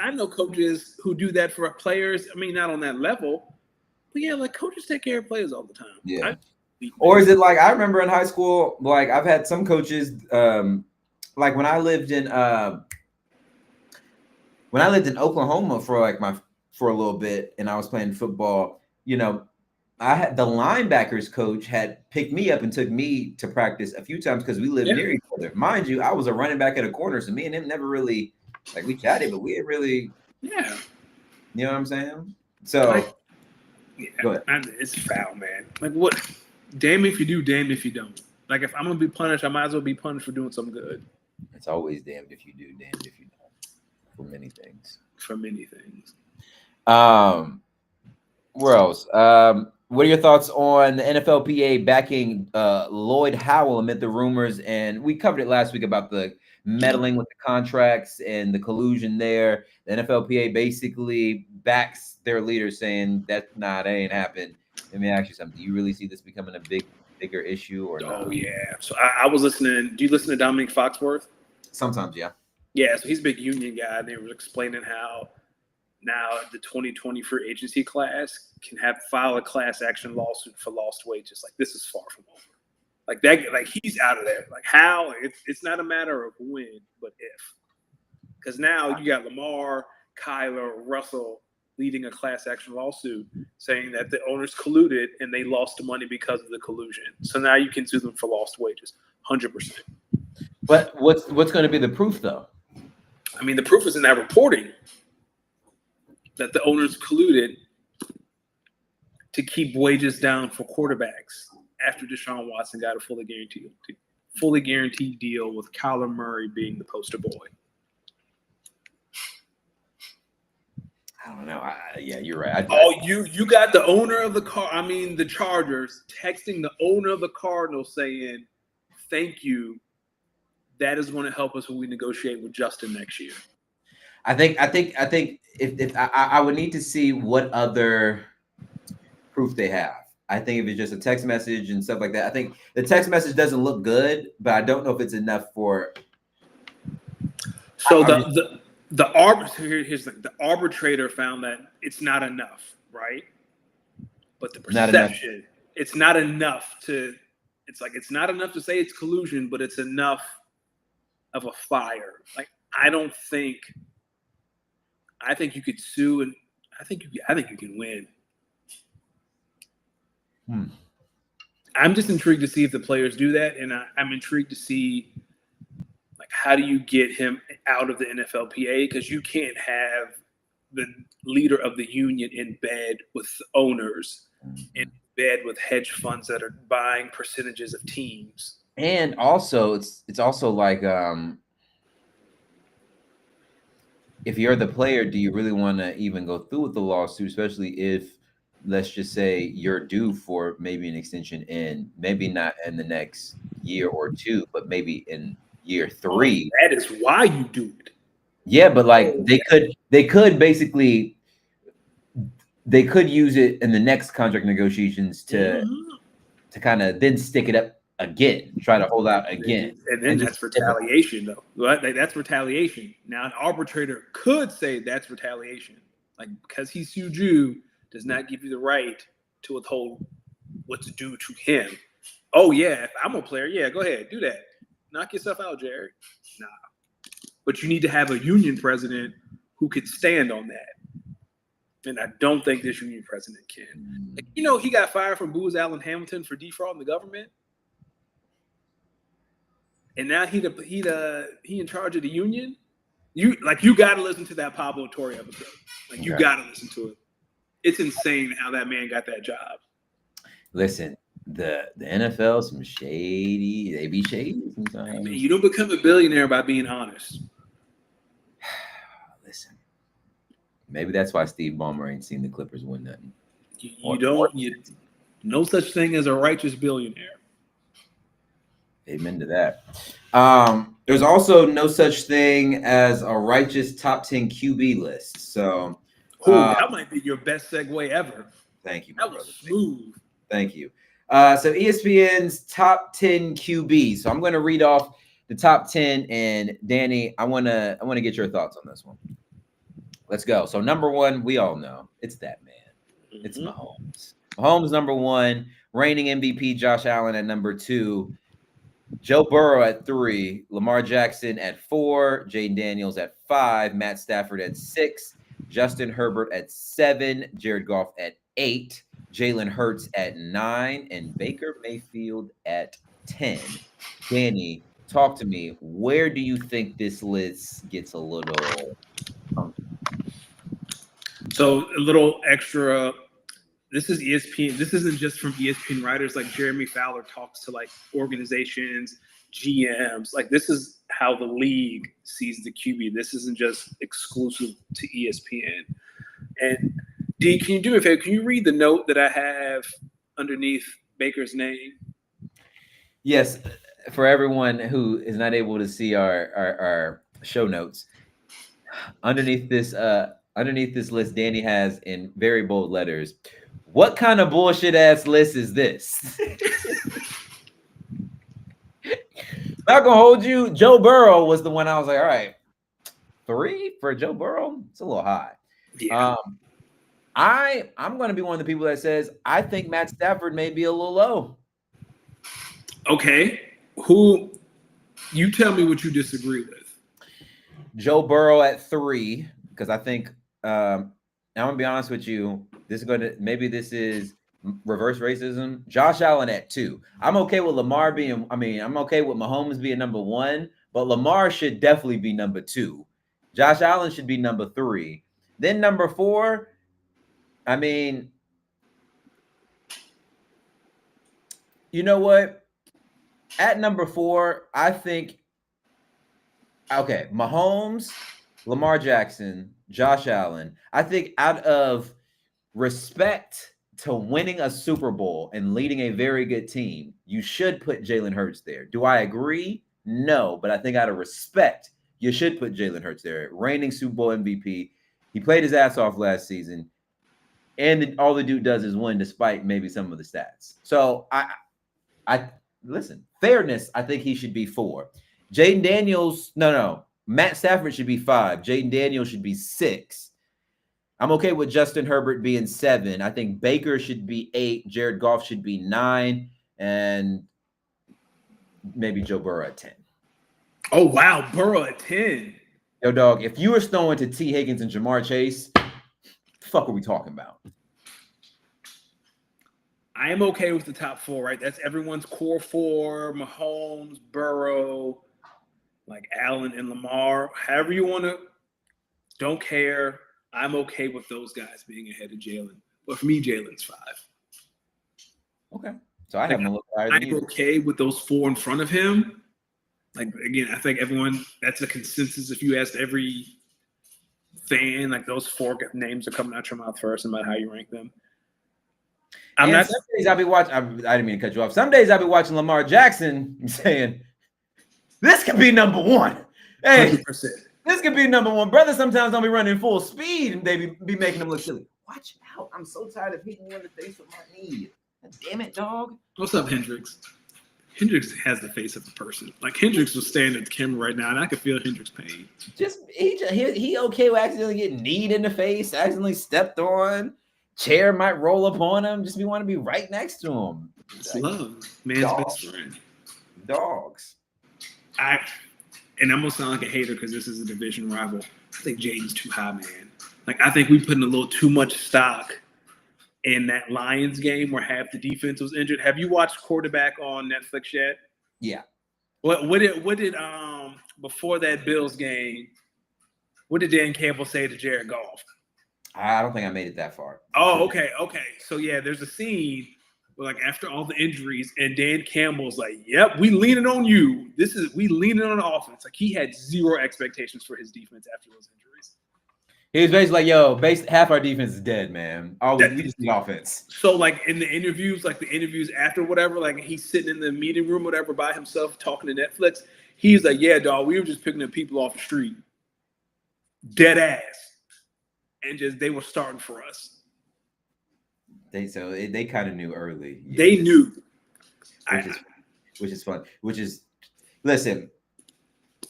Speaker 1: I know coaches who do that for players. I mean, not on that level, but yeah, like coaches take care of players all the time. Yeah. Or is it like I remember in high school, like I've had some coaches, like when I lived in Oklahoma for a little bit and I was playing football, I had the linebackers coach had picked me up and took me to practice a few times because we lived near each other. Mind you, I was a running back at a corner, so me and him never really we chatted, but we didn't really.
Speaker 2: Yeah.
Speaker 1: You know what I'm saying? So go ahead.
Speaker 2: It's foul, man. Like what? Damn if you do, damn if you don't. Like if I'm gonna be punished, I might as well be punished for doing something good.
Speaker 1: It's always damned if you do, damned if you don't. For many things. Where else? What are your thoughts on the NFLPA backing Lloyd Howell amid the rumors? And we covered it last week about the meddling with the contracts and the collusion there. The NFLPA basically backs their leader, saying that that ain't happened. Let me ask you something. Do you really see this becoming a bigger issue or not?
Speaker 2: Oh yeah. So I was listening. Do you listen to Dominic Foxworth?
Speaker 1: Sometimes, yeah.
Speaker 2: Yeah, so he's a big union guy. They were explaining how now the 2020 free agency class can file a class action lawsuit for lost wages. Like this is far from over. Like that, like he's out of there. Like how? It's not a matter of when, but if. Because now you got Lamar, Kyler, Russell leading a class action lawsuit saying that the owners colluded and they lost the money because of the collusion. So now you can sue them for lost wages, 100%.
Speaker 1: But what's going to be the proof, though?
Speaker 2: I mean, the proof is in that reporting that the owners colluded to keep wages down for quarterbacks after Deshaun Watson got a fully guaranteed deal with Kyler Murray being the poster boy.
Speaker 1: I don't know. Yeah, you're right.
Speaker 2: You got the owner of the Chargers texting the owner of the Cardinals saying, "Thank you. That is going to help us when we negotiate with Justin next year."
Speaker 1: I think if I would need to see what other proof they have. I think if it's just a text message and stuff like that, I think the text message doesn't look good, but I don't know if it's enough for.
Speaker 2: So the arbitrator found that it's not enough, right? But the perception, it's not enough to. It's not enough to say it's collusion, but it's enough of a fire. Like I think you could sue, and I think you can win. I'm just intrigued to see if the players do that, and I'm intrigued to see how do you get him out of the NFLPA, because you can't have the leader of the union in bed with owners, in bed with hedge funds that are buying percentages of teams.
Speaker 1: And also, it's also like if you're the player, do you really want to even go through with the lawsuit, especially if, let's just say, you're due for maybe an extension in maybe not in the next year or two, but maybe in year 3.
Speaker 2: That is why you do it.
Speaker 1: Yeah, but they could basically use it in the next contract negotiations to kind of then stick it up again, try to hold out again.
Speaker 2: And then that's retaliation, though. That's retaliation. Now, an arbitrator could say that's retaliation. Like, because he sued you does not give you the right to withhold what's due to him. Oh, yeah, if I'm a player, yeah, go ahead, do that. Knock yourself out, Jerry. Nah. But you need to have a union president who could stand on that. And I don't think this union president can. He got fired from Booz Allen Hamilton for defrauding the government. And now he in charge of the union. You got to listen to that Pablo Torre episode. You got to listen to it. It's insane how that man got that job.
Speaker 1: Listen, the NFL, some shady. They be shady sometimes.
Speaker 2: You don't become a billionaire by being honest.
Speaker 1: Listen, maybe that's why Steve Ballmer ain't seen the Clippers win nothing.
Speaker 2: No such thing as a righteous billionaire.
Speaker 1: Amen to that. There's also no such thing as a righteous top 10 QB list. So
Speaker 2: that might be your best segue ever.
Speaker 1: Thank you.
Speaker 2: That was smooth.
Speaker 1: Thank you. So ESPN's top 10 QB. So I'm going to read off the top 10, and Danny, I want to get your thoughts on this one. Let's go. So number 1, we all know it's that man. It's Mahomes. Mahomes number 1, reigning MVP Josh Allen at number 2. Joe Burrow at 3, Lamar Jackson at 4, Jaden Daniels at 5, Matt Stafford at 6, Justin Herbert at 7, Jared Goff at 8, Jalen Hurts at 9, and Baker Mayfield at 10. Danny, talk to me. Where do you think this list gets a little funky?
Speaker 2: So a little extra. This is ESPN. This isn't just from ESPN writers. Like Jeremy Fowler talks to like organizations, GMs. Like this is how the league sees the QB. This isn't just exclusive to ESPN. And D, can you do me a favor? Can you read the note that I have underneath Baker's name?
Speaker 1: Yes, for everyone who is not able to see our show notes, underneath this list, Danny has in very bold letters, what kind of bullshit ass list is this? Not gonna hold you. Joe Burrow was the one I was like, all right, 3 for Joe Burrow. It's a little high.
Speaker 2: Yeah.
Speaker 1: I'm gonna be one of the people that says I think Matt Stafford may be a little low.
Speaker 2: Okay. Who? You tell me what you disagree with.
Speaker 1: Joe Burrow at 3, because I think I'm gonna be honest with you. This is reverse racism. Josh Allen at 2. I'm okay with Lamar being. I'm okay with Mahomes being number 1, but Lamar should definitely be number 2. Josh Allen should be number 3. Then number 4. You know what? At number 4, I think. Okay, Mahomes, Lamar Jackson, Josh Allen. I think out of respect to winning a Super Bowl and leading a very good team, you should put Jalen Hurts there. Do I agree? No, but I think out of respect, you should put Jalen Hurts there. Reigning Super Bowl MVP. He played his ass off last season, and all the dude does is win despite maybe some of the stats. So I listen, fairness, I think he should be 4. Jaden Daniels, no. Matt Stafford should be 5. Jaden Daniels should be 6. I'm okay with Justin Herbert being 7. I think Baker should be 8. Jared Goff should be 9. And maybe Joe Burrow at 10.
Speaker 2: Oh, wow. Burrow at 10.
Speaker 1: Yo, dog, if you were throwing to T. Higgins and Jamar Chase, the fuck are we talking about?
Speaker 2: I am okay with the top 4, right? That's everyone's core 4. Mahomes, Burrow, like Allen and Lamar. However you want to. Don't care. I'm okay with those guys being ahead of Jalen. But for me, Jalen's 5.
Speaker 1: Okay. So I have him a little higher than you.
Speaker 2: I'm okay with those 4 in front of him. Like, again, I think everyone, that's a consensus. If you asked every fan, like those 4 names are coming out your mouth first about how you rank them.
Speaker 1: Some days I'll be watching. I didn't mean to cut you off. Some days I'll be watching Lamar Jackson and saying, this could be number 1. Hey,
Speaker 2: 100%.
Speaker 1: This could be number 1. Brother sometimes don't be running full speed and they be making them look silly. Watch out. I'm so tired of hitting you in the face with my knee. Damn it, dog.
Speaker 2: What's up, Hendrix? Hendrix has the face of a person. Like Hendrix was standing at the camera right now, and I could feel Hendrix' pain.
Speaker 1: He okay with accidentally getting kneed in the face, accidentally stepped on, chair might roll up on him. Just want to be right next to him.
Speaker 2: It's like, love, man's best friend.
Speaker 1: Dogs.
Speaker 2: And I'm gonna sound like a hater because this is a division rival. I think Jaden's too high, man. Like I think we put in a little too much stock in that Lions game where half the defense was injured. Have you watched Quarterback on Netflix yet?
Speaker 1: Yeah.
Speaker 2: What did before that Bills game? What did Dan Campbell say to Jared Goff?
Speaker 1: I don't think I made it that far.
Speaker 2: Oh, okay. So yeah, there's a scene where, like, after all the injuries, and Dan Campbell's like, "Yep, we leaning on you. We leaning on the offense." Like he had zero expectations for his defense after those injuries.
Speaker 1: He was basically like, yo, half our defense is dead, man. We just need offense.
Speaker 2: So, like, in the interviews, after whatever, like, he's sitting in the meeting room, whatever, by himself talking to Netflix. He's like, yeah, dog, we were just picking up people off the street. Dead ass. And they were starting for us.
Speaker 1: They kind of knew early.
Speaker 2: Yeah. They knew.
Speaker 1: Which is fun. Listen,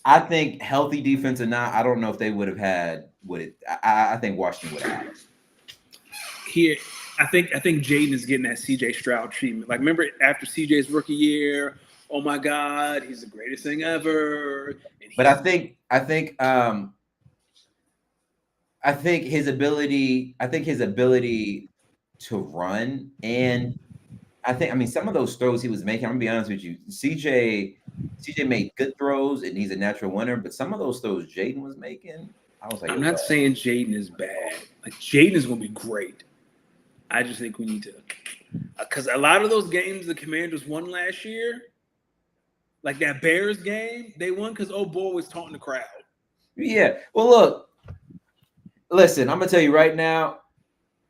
Speaker 1: I think healthy defense or not, I don't know if they would have had I think Washington would have had.
Speaker 2: Here, I think Jaden is getting that CJ Stroud treatment. Like, remember after CJ's rookie year, oh my God, he's the greatest thing ever.
Speaker 1: But I think his ability to run. And I mean, some of those throws he was making, I'm gonna be honest with you, CJ made good throws and he's a natural winner, but some of those throws Jaden was making, I was like,
Speaker 2: I'm not saying Jaden is bad. Like Jaden is going to be great. I just think we need to, because a lot of those games the Commanders won last year, like that Bears game, they won because old boy was taunting the crowd.
Speaker 1: Yeah. Well, look, listen, I'm gonna tell you right now,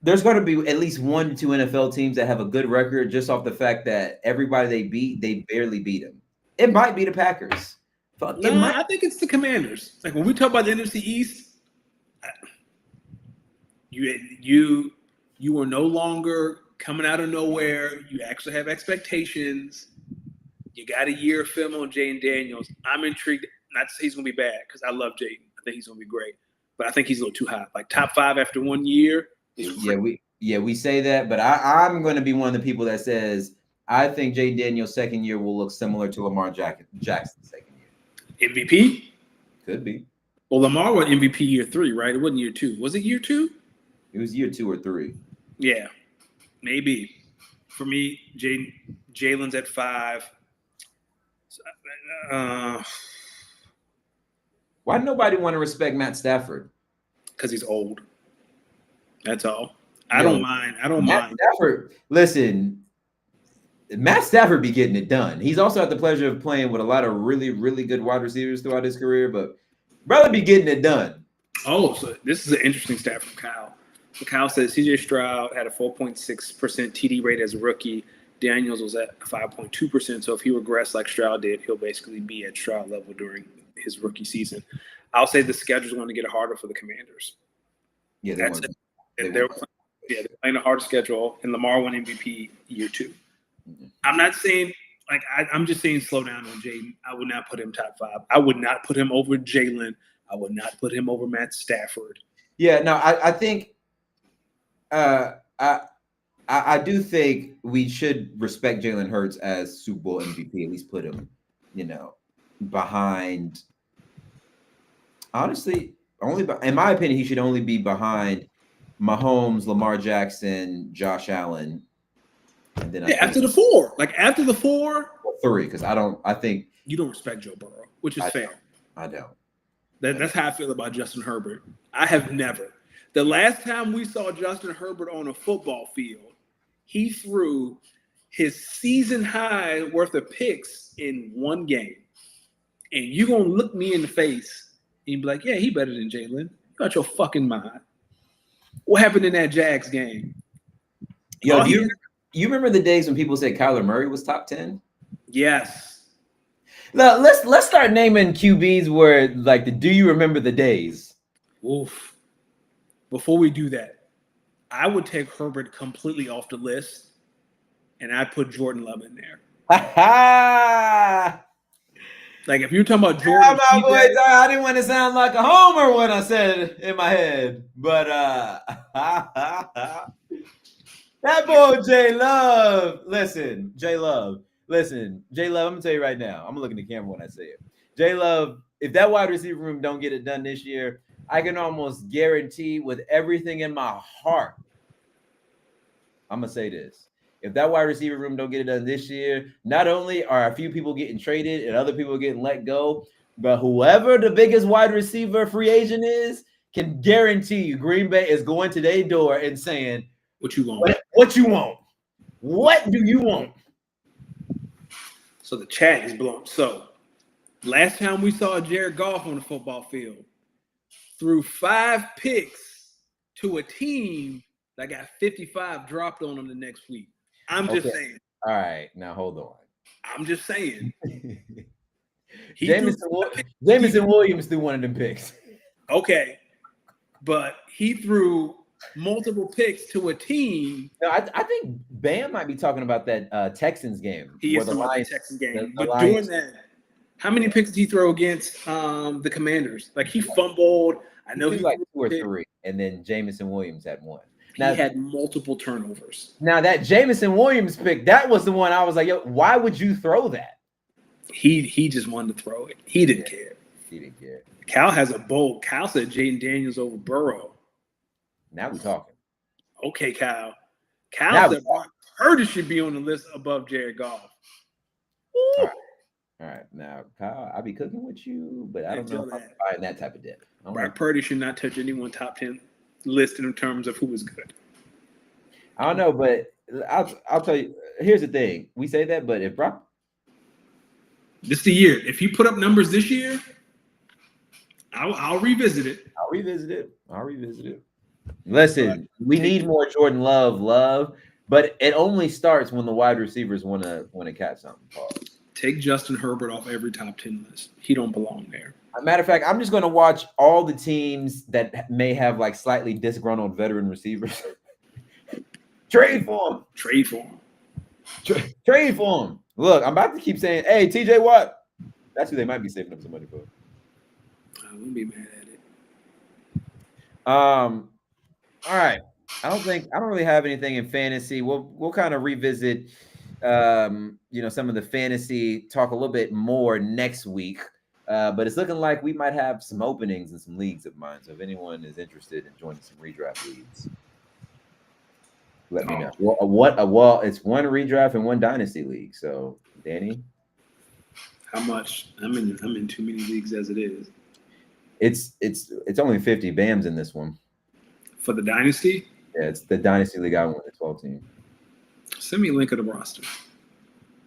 Speaker 1: there's going to be at least 1 to 2 NFL teams that have a good record just off the fact that everybody they beat, they barely beat them. It might be the Packers. Fuck,
Speaker 2: No, I think it's the Commanders. Like when we talk about the NFC East, you are no longer coming out of nowhere. You actually have expectations. You got a year of film on Jaden Daniels. I'm intrigued. Not to say he's going to be bad because I love Jaden. I think he's going to be great. But I think he's a little too high. Like top 5 after 1 year.
Speaker 1: We say that, but I'm going to be one of the people that says I think Jaden Daniels' second year will look similar to Lamar Jackson's second year.
Speaker 2: MVP?
Speaker 1: Could be.
Speaker 2: Well, Lamar won MVP year 3, right? It wasn't year 2. Was it year 2?
Speaker 1: It was year 2 or 3.
Speaker 2: Yeah, maybe. For me, Jalen's at 5.
Speaker 1: Why nobody want to respect Matt Stafford?
Speaker 2: Because he's old. That's all. I don't mind.
Speaker 1: Stafford, listen, Matt Stafford be getting it done. He's also had the pleasure of playing with a lot of really, really good wide receivers throughout his career, but brother be getting it done.
Speaker 2: Oh, so this is an interesting stat from Kyle. So Kyle says CJ Stroud had a 4.6% TD rate as a rookie. Daniels was at 5.2%. So if he regressed like Stroud did, he'll basically be at Stroud level during his rookie season. I'll say the schedule's going to get harder for the Commanders.
Speaker 1: Yeah,
Speaker 2: that's it. They're playing a harder schedule, and Lamar won MVP year 2. Mm-hmm. I'm not saying I'm just saying slow down on Jaden. I would not put him top 5. I would not put him over Jalen. I would not put him over Matt Stafford.
Speaker 1: Yeah, no, I think I do think we should respect Jalen Hurts as Super Bowl MVP. At least put him, behind. Honestly, in my opinion, he should only be behind Mahomes, Lamar Jackson, Josh Allen, and then
Speaker 2: after the 4, after the 4,
Speaker 1: 3, because I think
Speaker 2: you don't respect Joe Burrow, which is fair.
Speaker 1: I don't.
Speaker 2: That's how I feel about Justin Herbert. I have never. The last time we saw Justin Herbert on a football field, he threw his season high worth of picks in 1 game. And you're going to look me in the face and you be like, yeah, he better than Jalen. You got your fucking mind. What happened in that Jags game?
Speaker 1: Yo, you remember the days when people said Kyler Murray was top 10?
Speaker 2: Yes.
Speaker 1: Now, let's start naming QBs where do you remember the days?
Speaker 2: Oof. Before we do that, I would take Herbert completely off the list, and I'd put Jordan Love in there. If you're talking about Jordan,
Speaker 1: I didn't want to sound like a homer when I said it in my head, but that boy J Love. Listen, J Love. I'm gonna tell you right now. I'm gonna look in the camera when I say it. J Love, if that wide receiver room don't get it done this year, I can almost guarantee with everything in my heart, I'm going to say this. If that wide receiver room don't get it done this year, not only are a few people getting traded and other people getting let go, but whoever the biggest wide receiver free agent is can guarantee you Green Bay is going to their door and saying,
Speaker 2: what you want?
Speaker 1: What you want? What do you want?
Speaker 2: So the chat is blown. So last time we saw Jared Goff on the football field, threw 5 picks to a team that got 55 dropped on them the next week. I'm just saying.
Speaker 1: All right, now hold on.
Speaker 2: I'm just saying.
Speaker 1: Jameson Williams threw one of them picks.
Speaker 2: Okay, but he threw multiple picks to a team.
Speaker 1: No, I think Bam might be talking about that Texans game.
Speaker 2: He is talking about the Texans game. But doing that, how many picks did he throw against the Commanders? He fumbled. I know he
Speaker 1: 2 or 3, and then Jameson Williams had 1.
Speaker 2: Now, he had multiple turnovers.
Speaker 1: Now that Jameson Williams pick, that was the one I was like, yo, why would you throw that?
Speaker 2: He just wanted to throw it. He didn't care.
Speaker 1: He didn't care.
Speaker 2: Cal has a bold. Cal said Jaden Daniels over Burrow.
Speaker 1: Now we're talking.
Speaker 2: Okay, Kyle. Cal said Brock Purdy should be on the list above Jared Goff.
Speaker 1: All right. Now, Kyle, I'll be cooking with you, but I don't know if I'm buying that type of dip.
Speaker 2: Brock Purdy should not touch anyone top 10 list in terms of who was good.
Speaker 1: I don't know, but I'll tell you. Here's the thing: we say that, but if Brock,
Speaker 2: this is the year. If he put up numbers this year, I'll revisit it.
Speaker 1: I'll revisit it. Listen, we need more Jordan Love, but it only starts when the wide receivers want to catch something. Pause.
Speaker 2: Take Justin Herbert off every top 10 list. He don't belong there.
Speaker 1: Matter of fact, I'm just going to watch all the teams that may have like slightly disgruntled veteran receivers. Trade for him.
Speaker 2: Trade for
Speaker 1: him. Look, I'm about to keep saying, hey, TJ Watt. That's who they might be saving up some money for.
Speaker 2: I wouldn't be mad at it.
Speaker 1: All right. I don't really have anything in fantasy. We'll kind of revisit some of the fantasy talk a little bit more next week. But it's looking like we might have some openings in some leagues of mine. So if anyone is interested in joining some redraft leagues, let me know. Well, it's one redraft and one dynasty league. So, Danny,
Speaker 2: how much? I'm in too many leagues as it is.
Speaker 1: It's only 50. Bam's in this one
Speaker 2: for the dynasty.
Speaker 1: Yeah, it's the dynasty league. I won the 12 team.
Speaker 2: Send me a link of the roster.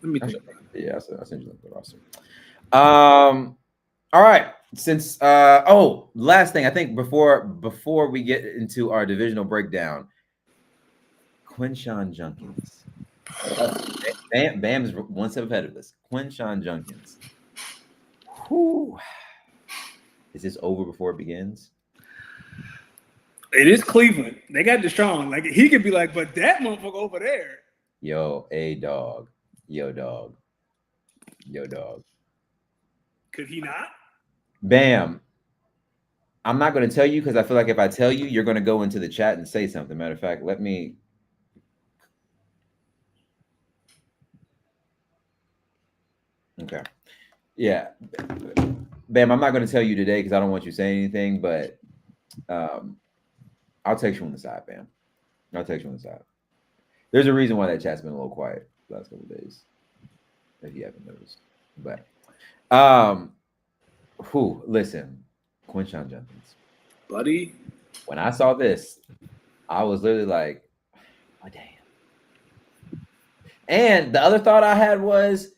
Speaker 2: Let me think about it.
Speaker 1: Yeah, I'll send you a link of the roster. All right. Since last thing I think before we get into our divisional breakdown, Quinshon Judkins. Bam's one step ahead of this. Quinshon Judkins. Whew. Is this over before it begins?
Speaker 2: It is Cleveland. They got Deshaun. Like he could be like, but that motherfucker over there.
Speaker 1: Yo, dog.
Speaker 2: Could he not?
Speaker 1: Bam. I'm not going to tell you because I feel like if I tell you, you're going to go into the chat and say something. Matter of fact, let me. Okay. Yeah. Bam, I'm not going to tell you today because I don't want you to say anything, but I'll text you on the side, Bam. I'll text you on the side. There's a reason why that chat's been a little quiet the last couple of days, if you haven't noticed. But listen, Quinshon Judkins.
Speaker 2: Buddy.
Speaker 1: When I saw this, I was literally like, oh, damn. And the other thought I had was,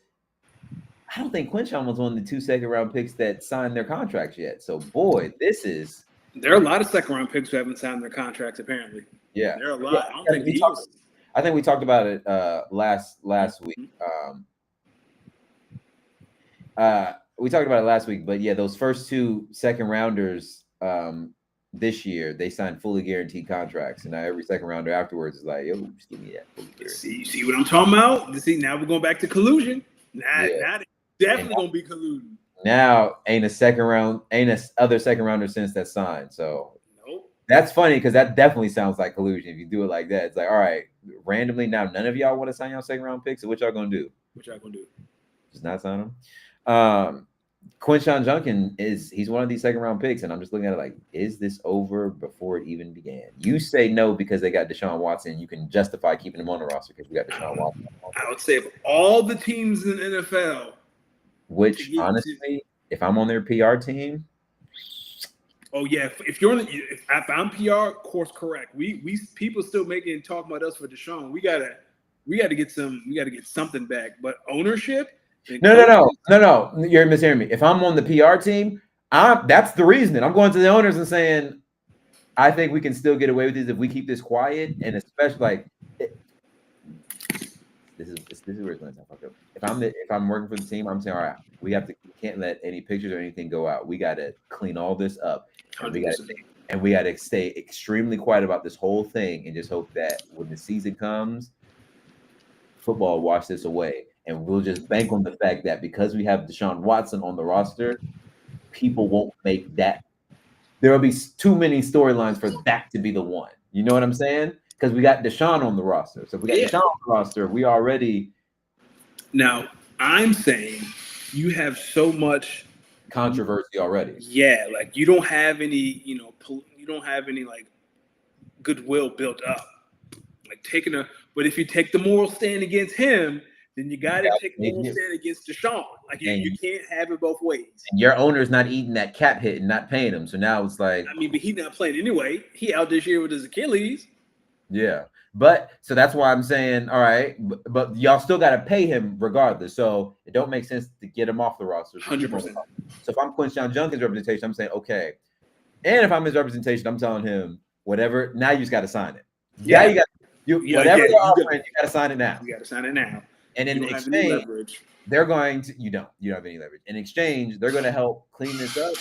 Speaker 1: I don't think Quinshon was one of the 2 second-round picks that signed their contracts yet. So, boy, this is...
Speaker 2: There are a lot of second-round picks who haven't signed their contracts, apparently.
Speaker 1: Yeah.
Speaker 2: There are a lot.
Speaker 1: Yeah.
Speaker 2: I don't think the Eagles...
Speaker 1: I think we talked about it last week. We talked about it last week, but yeah, those first 2 second-rounders this year, they signed fully guaranteed contracts, and now every second-rounder afterwards is like, yo, just give me that.
Speaker 2: See what I'm talking about? See, now we're going back to collusion. Now it's definitely going to be collusion.
Speaker 1: Now ain't a other second-rounder since that signed. So that's funny because that definitely sounds like collusion if you do it like that. It's like, all right, randomly now none of y'all want to sign y'all second-round picks, so what y'all gonna do? Just not sign them. Quinshon Judkins he's one of these second-round picks, and I'm just looking at it like, is this over before it even began? You say no because they got Deshaun Watson. You can justify keeping him on the roster because we got Deshaun Watson.
Speaker 2: I would say of all the teams in the NFL,
Speaker 1: which honestly, if I'm on their PR team.
Speaker 2: Oh yeah, if I'm PR, course correct. We people still talking about us for Deshaun. We gotta get something back. But ownership.
Speaker 1: No. You're mishearing me. If I'm on the PR team, that's the reason. I'm going to the owners and saying, I think we can still get away with this if we keep this quiet, and especially like this is where it's going to fuck up. If I'm working for the team, I'm saying, all right, we can't let any pictures or anything go out. We got to clean all this up, and we got to stay extremely quiet about this whole thing, and just hope that when the season comes, football wash this away. And we'll just bank on the fact that because we have Deshaun Watson on the roster, people won't make that. There will be too many storylines for that to be the one. You know what I'm saying? Because we got Deshaun on the roster. So if we got Deshaun on the roster, we already.
Speaker 2: Now, I'm saying you have so much
Speaker 1: controversy already.
Speaker 2: Yeah, like you don't have any, you don't have any like goodwill built up. But if you take the moral stand against him, then you got to take the moral stand against Deshaun. Like you can't have it both ways.
Speaker 1: And your owner's not eating that cap hit and not paying him. So now it's like,
Speaker 2: I mean, but he's not playing anyway. He out this year with his Achilles.
Speaker 1: Yeah. But so that's why I'm saying, all right, but y'all still got to pay him regardless. So it don't make sense to get him off the roster.
Speaker 2: 100%.
Speaker 1: So if I'm Quinshon Judkins' representation, I'm saying, okay. And if I'm his representation, I'm telling him, whatever, now you just got to sign it. Yeah, whatever you're offering, you got to sign it now.
Speaker 2: You got to sign it now.
Speaker 1: And in exchange, they're going to, you don't have any leverage. In exchange, they're going to help clean this up.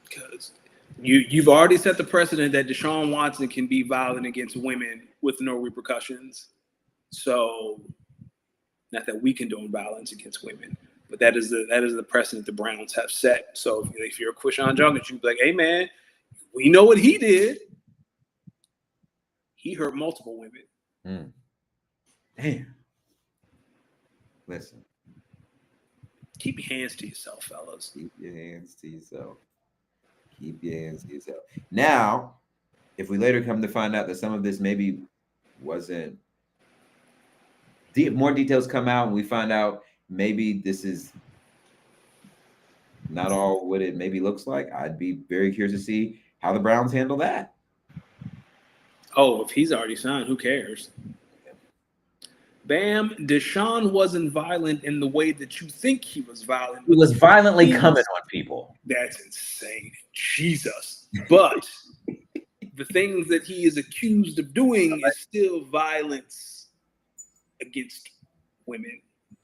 Speaker 2: Because you've already set the precedent that Deshaun Watson can be violent against women with no repercussions. So, not that we condone violence against women, but that is the precedent the Browns have set. So if you're a Quinshon Judkins, you'd be like, hey man, we know what he did. He hurt multiple women.
Speaker 1: Damn. Listen.
Speaker 2: Keep your hands to yourself, fellas.
Speaker 1: Keep your hands to yourself. Keep your hands to yourself. Now, if we later come to find out that some of this maybe wasn't, more details come out and we find out maybe this is not all what it maybe looks like, I'd be very curious to see how the Browns handle that.
Speaker 2: Oh, if he's already signed, who cares? Bam, Deshaun wasn't violent in the way that you think he was violent.
Speaker 1: He was violently coming on people.
Speaker 2: That's insane. Jesus. But the things that he is accused of doing is still violence against women.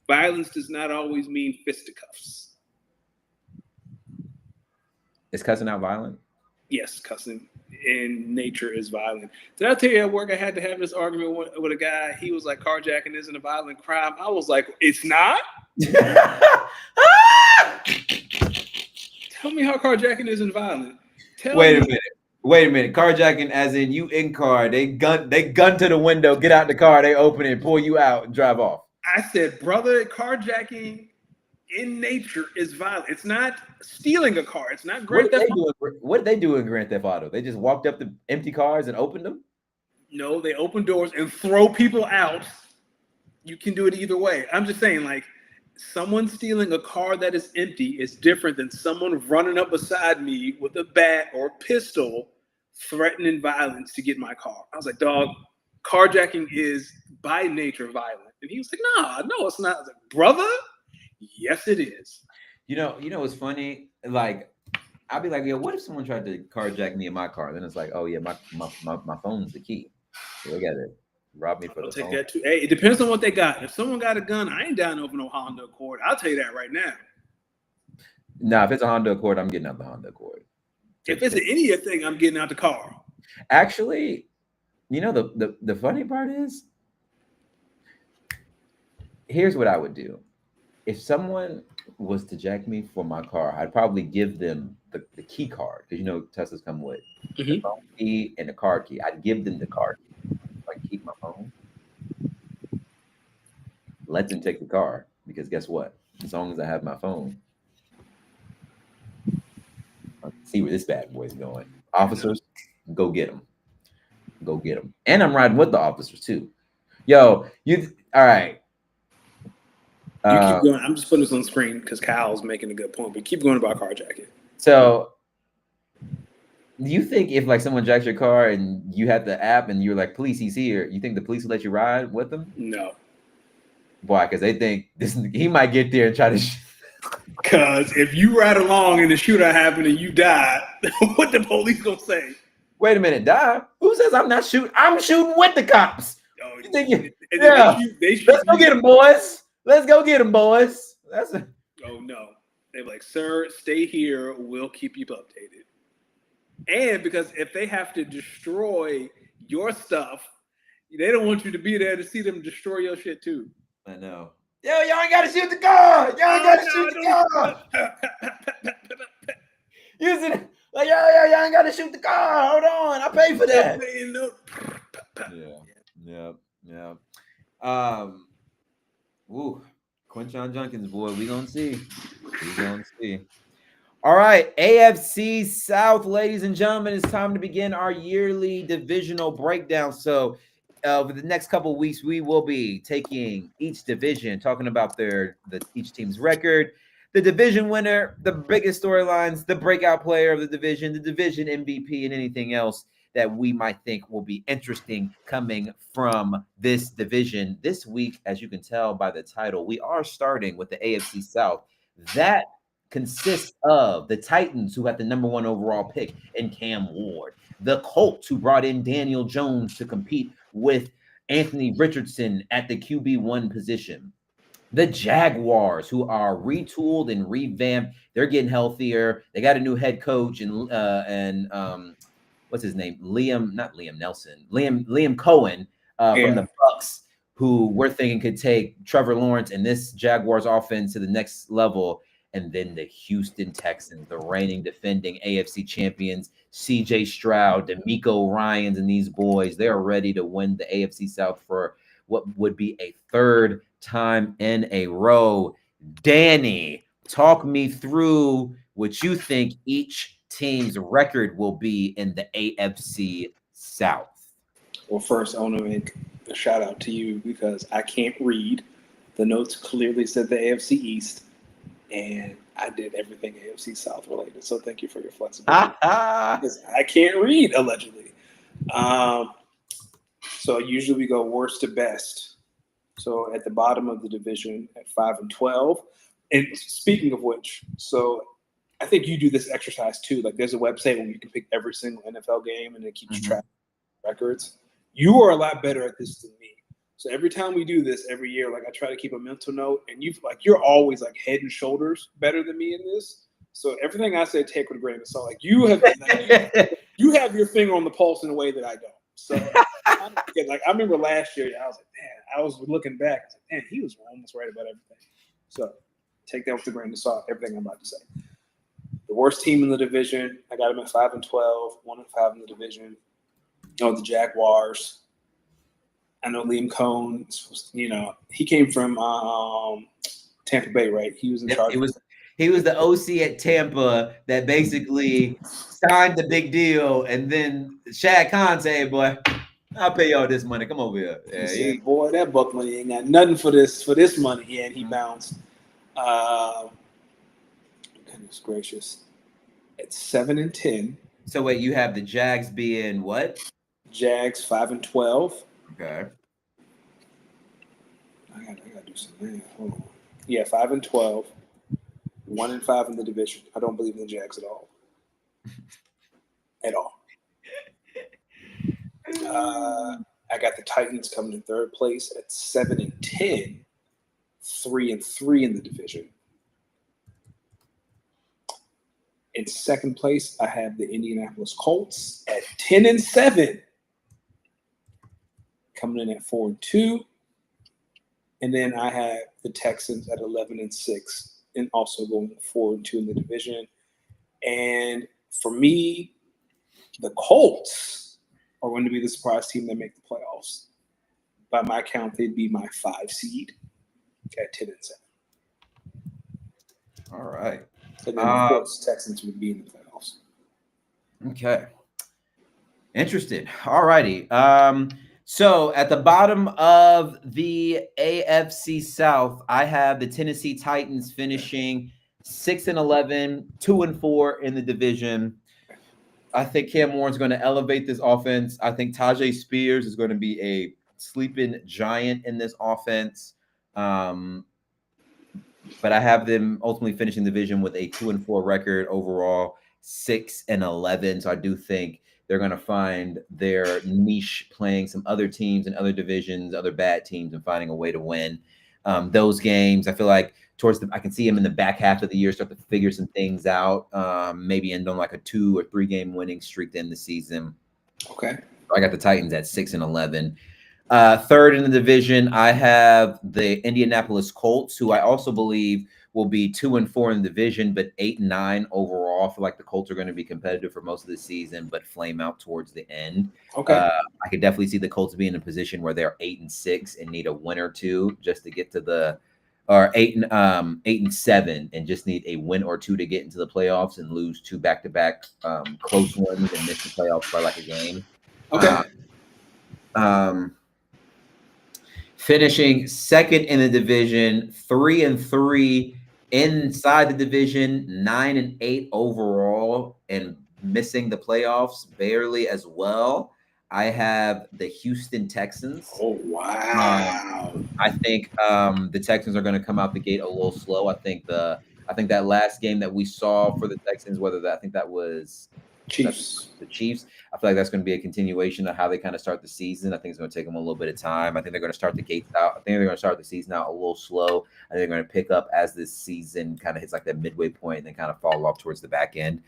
Speaker 2: Violence does not always mean fisticuffs.
Speaker 1: Is cussing out violent?
Speaker 2: Yes, cussing in nature is violent. Did I tell you at work I had to have this argument with a guy? He was like, carjacking isn't a violent crime. I was like, it's not? Tell me how carjacking isn't violent.
Speaker 1: Wait a minute. Carjacking as in you in car. They gun to the window, get out the car, they open it, pull you out, and drive off.
Speaker 2: I said, brother, carjacking in nature is violent. It's not stealing a car. It's not Grand Theft Auto.
Speaker 1: What did they do in Grand Theft Auto? They just walked up to empty cars and opened them?
Speaker 2: No, they open doors and throw people out. You can do it either way. I'm just saying, like, someone stealing a car that is empty is different than someone running up beside me with a bat or a pistol threatening violence to get my car. I was like, dog, carjacking is by nature violent. And he was like, nah, no, it's not. I was like, brother, yes, it is.
Speaker 1: You know what's funny? Like, I'll be like, yo, what if someone tried to carjack me in my car? And then it's like, oh yeah, my phone's the key. So they gotta rob me for the phone.
Speaker 2: I'll take that too. Hey, it depends on what they got. If someone got a gun, I ain't down over no Honda Accord. I'll tell you that right now.
Speaker 1: Nah, if it's a Honda Accord, I'm getting out the Honda Accord.
Speaker 2: If it's any thing, I'm getting out the car.
Speaker 1: Actually, you know the funny part is, here's what I would do. If someone was to jack me for my car, I'd probably give them the key card, because Teslas come with the phone key and the car key. I'd give them the car key. If I keep my phone, let them take the car, because guess what? As long as I have my phone, I can see where this bad boy's going. Officers, go get them. Go get them. And I'm riding with the officers too. Yo, all right.
Speaker 2: You keep going. I'm just putting this on the screen because Kyle's making a good point, but keep going about carjacking.
Speaker 1: So, do you think if like someone jacks your car and you had the app and you're like, police, he's here, you think the police will let you ride with them?
Speaker 2: No.
Speaker 1: Why? Because they think he might get there and try to.
Speaker 2: Because if you ride along and the shootout happened and you die, what the police gonna say?
Speaker 1: Wait a minute, die? Who says I'm not shooting? I'm shooting with the cops.
Speaker 2: Oh,
Speaker 1: you think
Speaker 2: yeah. They shoot
Speaker 1: Let's go get them, boys. Let's go get them, boys.
Speaker 2: Oh no. They're like, sir, stay here. We'll keep you updated. And because if they have to destroy your stuff, they don't want you to be there to see them destroy your shit too.
Speaker 1: I know. Yo, y'all ain't gotta shoot the car. Y'all ain't gotta shoot the car. Using it like, y'all ain't gotta shoot the car. Hold on, I pay for that. Yeah. Quinshon Judkins, boy, we gonna see. All right, AFC South, ladies and gentlemen, it's time to begin our yearly divisional breakdown. So, over the next couple of weeks, we will be taking each division, talking about each team's record, the division winner, the biggest storylines, the breakout player of the division MVP, and anything else that we might think will be interesting coming from this division. This week, as you can tell by the title, we are starting with the AFC South. That consists of the Titans, who had the number 1 overall pick in Cam Ward, the Colts, who brought in Daniel Jones to compete with Anthony Richardson at the QB1 position, the Jaguars, who are retooled and revamped. They're getting healthier. They got a new head coach and what's his name? Liam Cohen from the Bucks, who we're thinking could take Trevor Lawrence and this Jaguars offense to the next level. And then the Houston Texans, the reigning defending AFC champions, CJ Stroud, D'Amico Ryans, and these boys, they're ready to win the AFC South for what would be a third time in a row. Danny, talk me through what you think each team's record will be in the AFC South.
Speaker 2: Well, first, I want to make a shout out to you because I can't read. The notes clearly said the AFC East, and I did everything AFC South related. So thank you for your flexibility. Because I can't read, allegedly. So usually we go worst to best. So at the bottom of the division at 5-12. And speaking of which, so I think you do this exercise too. Like there's a website where you can pick every single NFL game and it keeps track of records. You are a lot better at this than me. So every time we do this every year, like I try to keep a mental note, and you're always like head and shoulders better than me in this. So everything I say, take with a grain of salt. Like you have your finger on the pulse in a way that I don't. So like I remember last year, I was like, man, I was looking back, I was like, man, he was almost right about everything. So take that with a grain of salt, everything I'm about to say. The worst team in the division, I got them at 5-12, 1-5 in the division. Oh, the Jaguars. I know Liam Cohen, he came from Tampa Bay, right? He was in charge.
Speaker 1: He was the OC at Tampa that basically signed the big deal, and then Shad Khan said, hey, boy, I'll pay y'all this money. Come over here.
Speaker 2: Yeah, he said, boy, that buck money ain't got nothing for this money. Yeah, and he bounced. Goodness gracious. At 7-10.
Speaker 1: So wait, you have the Jags being what?
Speaker 2: Jags 5-12.
Speaker 1: Okay.
Speaker 2: I gotta do something. Hold on. Yeah, 5-12. 1-5 in the division. I don't believe in the Jags at all. At all. I got the Titans coming in third place at 7-10. 3-3 in the division. In second place, I have the Indianapolis Colts at 10-7. Coming in at 4-2. And then I have the Texans at 11-6 and also going 4-2 in the division. And for me, the Colts are going to be the surprise team that make the playoffs. By my count, they'd be my 5 seed at 10-7.
Speaker 1: All right.
Speaker 2: And then, of course, Texans would be in the playoffs.
Speaker 1: Okay. Interesting. All righty. So at the bottom of the AFC South, I have the Tennessee Titans finishing 6-11, 2-4 in the division. I think Cam Warren's going to elevate this offense. I think Tajay Spears is going to be a sleeping giant in this offense. But I have them ultimately finishing the division with a 2-4 record overall, 6-11. So I do think they're going to find their niche playing some other teams in other divisions, other bad teams, and finding a way to win those games. I feel like I can see them in the back half of the year start to figure some things out, maybe end on like a 2 or 3 game winning streak to end the season.
Speaker 2: Okay.
Speaker 1: I got the Titans at 6-11. Third in the division, I have the Indianapolis Colts, who I also believe will be 2-4 in the division, but 8-9 overall. I feel like the Colts are going to be competitive for most of the season, but flame out towards the end.
Speaker 2: Okay.
Speaker 1: I could definitely see the Colts being in a position where they're 8-6 and need a win or two just to get to the or 8-7, and just need a win or two to get into the playoffs, and lose 2 back-to-back close ones and miss the playoffs by like a game.
Speaker 2: Okay.
Speaker 1: Finishing second in the division, 3-3 inside the division, 9-8 overall, and missing the playoffs barely as well. I have the Houston Texans.
Speaker 2: Oh, wow.
Speaker 1: I think the Texans are going to come out the gate a little slow. I think that last game that we saw for the Texans, I think that was
Speaker 2: Chiefs.
Speaker 1: The Chiefs. I feel like that's going to be a continuation of how they kind of start the season. I think it's going to take them a little bit of time. I think they're going to start the gates out. I think they're going to start the season out a little slow. I think they're going to pick up as this season kind of hits like that midway point and then kind of fall off towards the back end.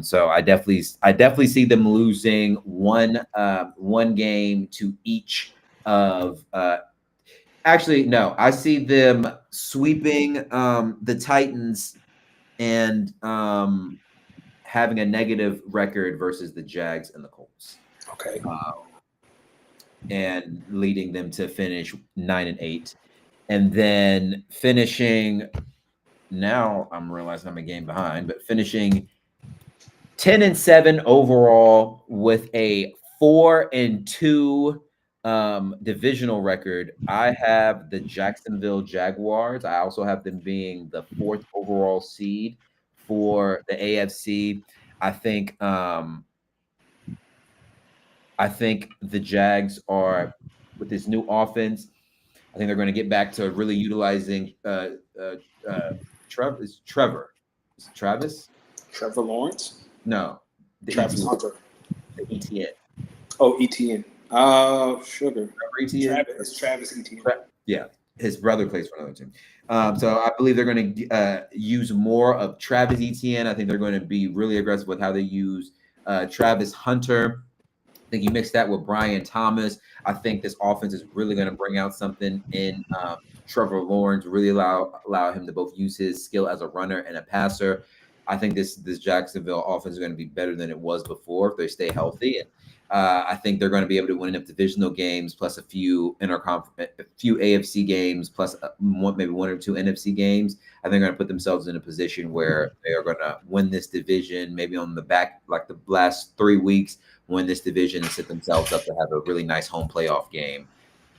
Speaker 1: So I definitely see them losing one game to each of. Actually, no, I see them sweeping the Titans and having a negative record versus the Jags and the Colts.
Speaker 2: Okay.
Speaker 1: And leading them to finish 9-8. And then finishing, now I'm realizing I'm a game behind, but finishing 10-7 overall with a 4-2 divisional record. I have the Jacksonville Jaguars. I also have them being the 4th overall seed for the AFC. I think the Jags are, with this new offense, I think they're going to get back to really utilizing Trevor.
Speaker 2: Trevor Lawrence?
Speaker 1: No.
Speaker 2: Travis Hunter.
Speaker 1: The ETN.
Speaker 2: Oh, ETN. Sugar.
Speaker 1: ETN?
Speaker 2: Travis Etienne.
Speaker 1: Yeah, his brother plays for another team. So I believe they're going to use more of Travis Etienne. I think they're going to be really aggressive with how they use Travis Hunter. I think you mix that with Brian Thomas. I think this offense is really going to bring out something in Trevor Lawrence, really allow him to both use his skill as a runner and a passer. I think this Jacksonville offense is going to be better than it was before if they stay healthy. And I think they're going to be able to win enough divisional games, plus a few AFC games, plus maybe 1 or 2 NFC games. I think they're going to put themselves in a position where they are going to win this division, maybe on the back, like the last 3 weeks, win this division and set themselves up to have a really nice home playoff game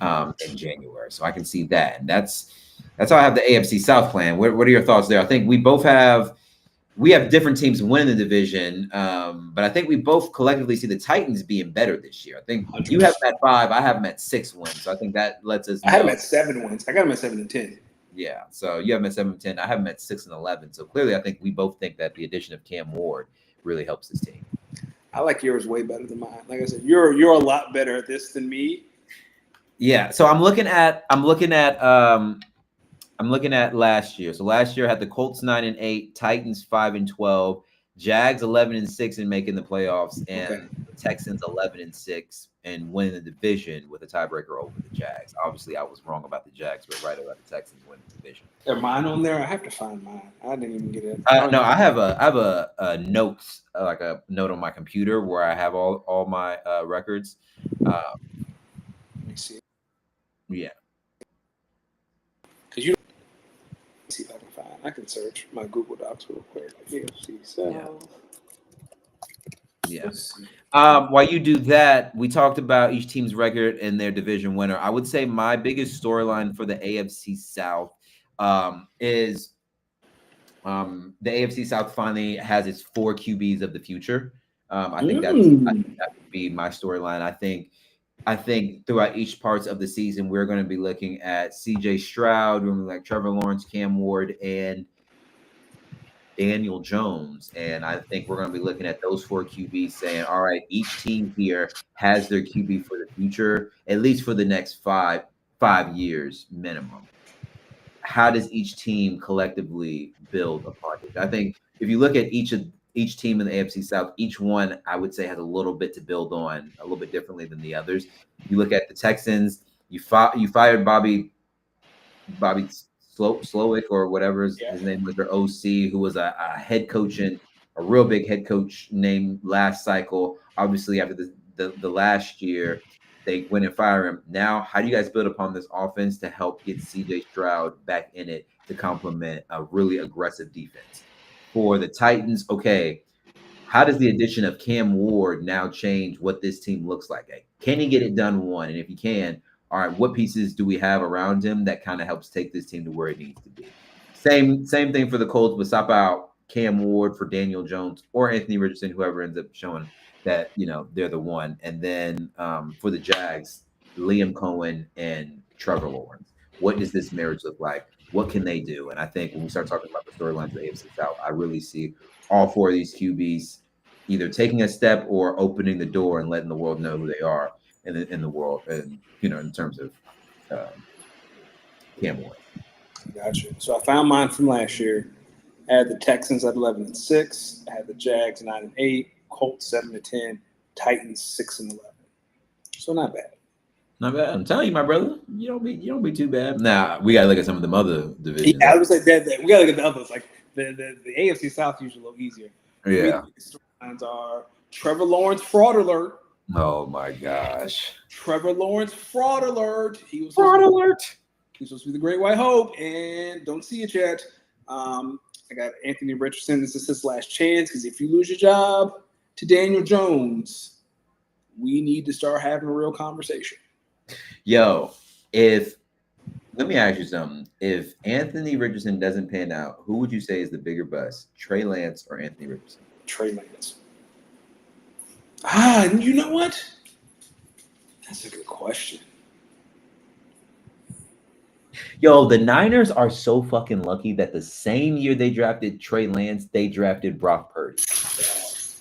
Speaker 1: in January. So I can see that. And that's how I have the AFC South plan. What are your thoughts there? I think we have different teams winning the division, but I think we both collectively see the Titans being better this year. I think 100%. You have them at 5, I have them at 6 wins. So I think that lets us know.
Speaker 2: I had them at 7 wins. I got them at 7-10.
Speaker 1: Yeah, so you have them at 7-10. I have them at 6-11. So clearly, I think we both think that the addition of Cam Ward really helps this team.
Speaker 2: I like yours way better than mine. Like I said, you're a lot better at this than me.
Speaker 1: Yeah, so I'm looking at last year. So last year I had the Colts 9-8, Titans 5-12, Jags 11-6 and making the playoffs, and the Texans 11-6 and winning the division with a tiebreaker over the Jags. Obviously, I was wrong about the Jags, but right about the Texans winning the division.
Speaker 2: Are mine on there? I have to find mine. I didn't even get it.
Speaker 1: No, I have a notes, like a note on my computer where I have all my records.
Speaker 2: Let me see.
Speaker 1: Yeah.
Speaker 2: Because you. Let's see if I can find. I can search my Google Docs real quick. AFC South.
Speaker 1: Yes. While you do that, we talked about each team's record and their division winner. I would say my biggest storyline for the AFC South is the AFC South finally has its 4 QBs of the future. I think that would be my storyline. I think throughout each parts of the season, we're going to be looking at CJ Stroud, like Trevor Lawrence, Cam Ward, and Daniel Jones. And I think we're going to be looking at those 4 QBs saying, all right, each team here has their QB for the future, at least for the next five years minimum. How does each team collectively build upon it? I think if you look at each team in the AFC South, each one, I would say, has a little bit to build on, a little bit differently than the others. You look at the Texans, you fired Bobby Slowick or whatever his name was, their OC, who was a head coach and a real big head coach named last cycle. Obviously, after the last year, They went and fire him. Now, how do you guys build upon this offense to help get CJ Stroud back in it to complement a really aggressive defense? For the Titans, okay, how does the addition of Cam Ward now change what this team looks like? Can he get it done? One, and if he can, all right, what pieces do we have around him that kind of helps take this team to where it needs to be? Same thing for the Colts, but swap out Cam Ward for Daniel Jones or Anthony Richardson, whoever ends up showing that they're the one. And then for the Jags, Liam Cohen and Trevor Lawrence. What does this marriage look like? What can they do? And I think when we start talking about the storylines of the AFC South, I really see all four of these QBs either taking a step or opening the door and letting the world know who they are in the world, and in terms of Cam Ward.
Speaker 2: Gotcha. So I found mine from last year. I had the Texans at 11-6. I had the Jags 9-8. Colts 7-10. Titans 6-11. So not bad.
Speaker 1: Not bad. I'm telling you, my brother, you don't be too bad. Nah, we gotta look at some of them other divisions.
Speaker 2: Yeah, I was like that. We gotta look at the others. Like the AFC South usually a little easier.
Speaker 1: Yeah.
Speaker 2: Storylines are Trevor Lawrence fraud alert.
Speaker 1: Oh my gosh.
Speaker 2: Trevor Lawrence fraud alert. He was
Speaker 1: Fraud alert.
Speaker 2: He's supposed to be the Great White Hope, and don't see it yet. I got Anthony Richardson. This is his last chance because if you lose your job to Daniel Jones, we need to start having a real conversation.
Speaker 1: Yo, let me ask you something. If Anthony Richardson doesn't pan out, who would you say is the bigger bust, Trey Lance or Anthony Richardson?
Speaker 2: Trey Lance. You know what? That's a good question.
Speaker 1: Yo, the Niners are so fucking lucky that the same year they drafted Trey Lance, they drafted Brock Purdy.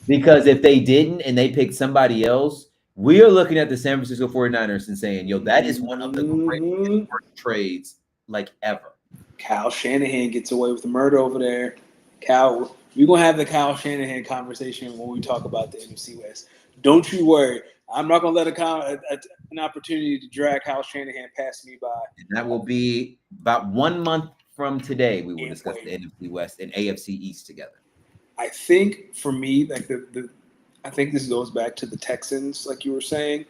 Speaker 1: Because if they didn't and they picked somebody else, we are looking at the San Francisco 49ers and saying, yo, that is one of the greatest trades like ever.
Speaker 2: Kyle Shanahan gets away with the murder over there. Kyle, we're going to have the Kyle Shanahan conversation when we talk about the NFC West. Don't you worry. I'm not going to let an opportunity to drag Kyle Shanahan past me by.
Speaker 1: And that will be about 1 month from today. We will discuss the NFC West and AFC East together.
Speaker 2: I think for me, like I think this goes back to the Texans, like you were saying.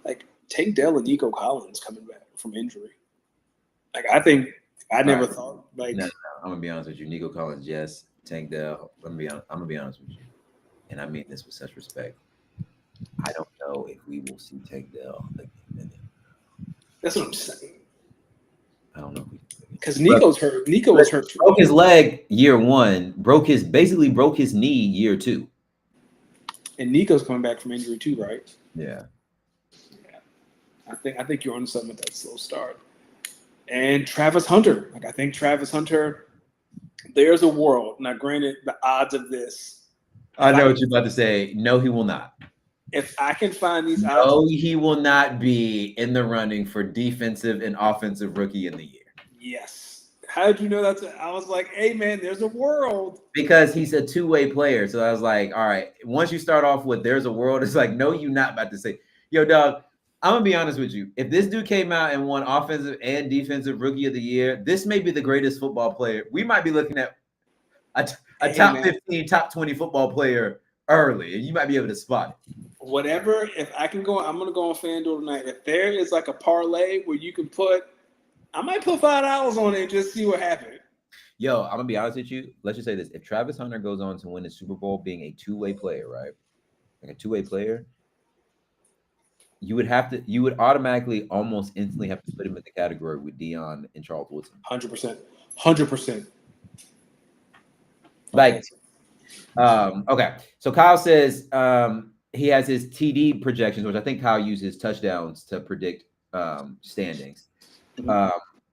Speaker 2: Like Tank Dell and Nico Collins coming back from injury. Like I think I never thought like.
Speaker 1: No, I'm gonna be honest with you. Nico Collins, yes. Tank Dell. I'm gonna be honest with you, and I mean this with such respect. I don't know if we will see Tank Dell again.
Speaker 2: That's what I'm saying.
Speaker 1: I don't know.
Speaker 2: Because Nico's hurt. Nico was hurt too.
Speaker 1: Broke his leg year one. Broke his knee year two.
Speaker 2: And Nico's coming back from injury too, right?
Speaker 1: Yeah.
Speaker 2: I think you're on something with that slow start. And Travis Hunter. Like I think Travis Hunter, there's a world. Now, granted, the odds of this.
Speaker 1: I know what you're about to say. No, he will not.
Speaker 2: If I can find these odds.
Speaker 1: No, he will not be in the running for defensive and offensive rookie in the year.
Speaker 2: Yes. How did you know that? I was like, hey, man, there's a world.
Speaker 1: Because he's a two-way player. So I was like, all right, once you start off with there's a world, it's like, no, you're not about to say, yo, dog, I'm going to be honest with you. If this dude came out and won offensive and defensive rookie of the year, this may be the greatest football player. We might be looking at a top 15, top 20 football player early, and you might be able to spot it.
Speaker 2: Whatever, if I can go, I'm going to go on FanDuel tonight. If there is like a parlay where you can I might put $5 on it and just see what happens.
Speaker 1: Yo, I'm going to be honest with you. Let's just say this. If Travis Hunter goes on to win the Super Bowl being a two-way player, right? Like a two-way player, you would automatically almost instantly have to put him in the category with Deion and Charles Woodson.
Speaker 2: 100%. 100%.
Speaker 1: Like, okay. So Kyle says he has his TD projections, which I think Kyle uses touchdowns to predict standings.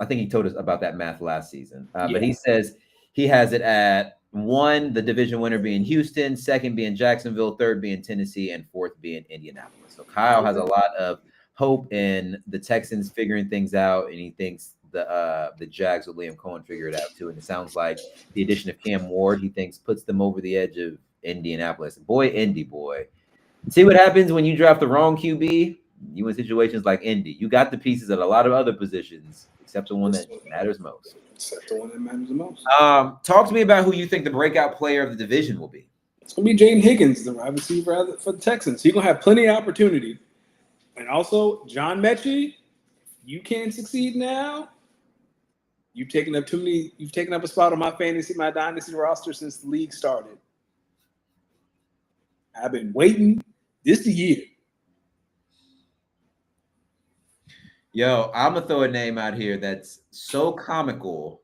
Speaker 1: I think he told us about that math last season. But he says he has it at 1, the division winner being Houston, 2nd being Jacksonville, 3rd being Tennessee, and 4th being Indianapolis. So Kyle has a lot of hope in the Texans figuring things out, and he thinks the Jags with Liam Cohen figure it out too. And it sounds like the addition of Cam Ward, he thinks, puts them over the edge of Indianapolis. Boy, Indy, boy. See what happens when you draft the wrong QB? You in situations like Indy. You got the pieces at a lot of other positions, except the one that matters most.
Speaker 2: Except the one that matters the most.
Speaker 1: Talk to me about who you think the breakout player of the division will be.
Speaker 2: It's going to be Jaden Higgins, the wide receiver for the Texans. He's going to have plenty of opportunity. And also, John Mechie, you can't succeed now. You've taken up a spot on my dynasty roster since the league started. I've been waiting. This the year.
Speaker 1: Yo, I'm gonna throw a name out here that's so comical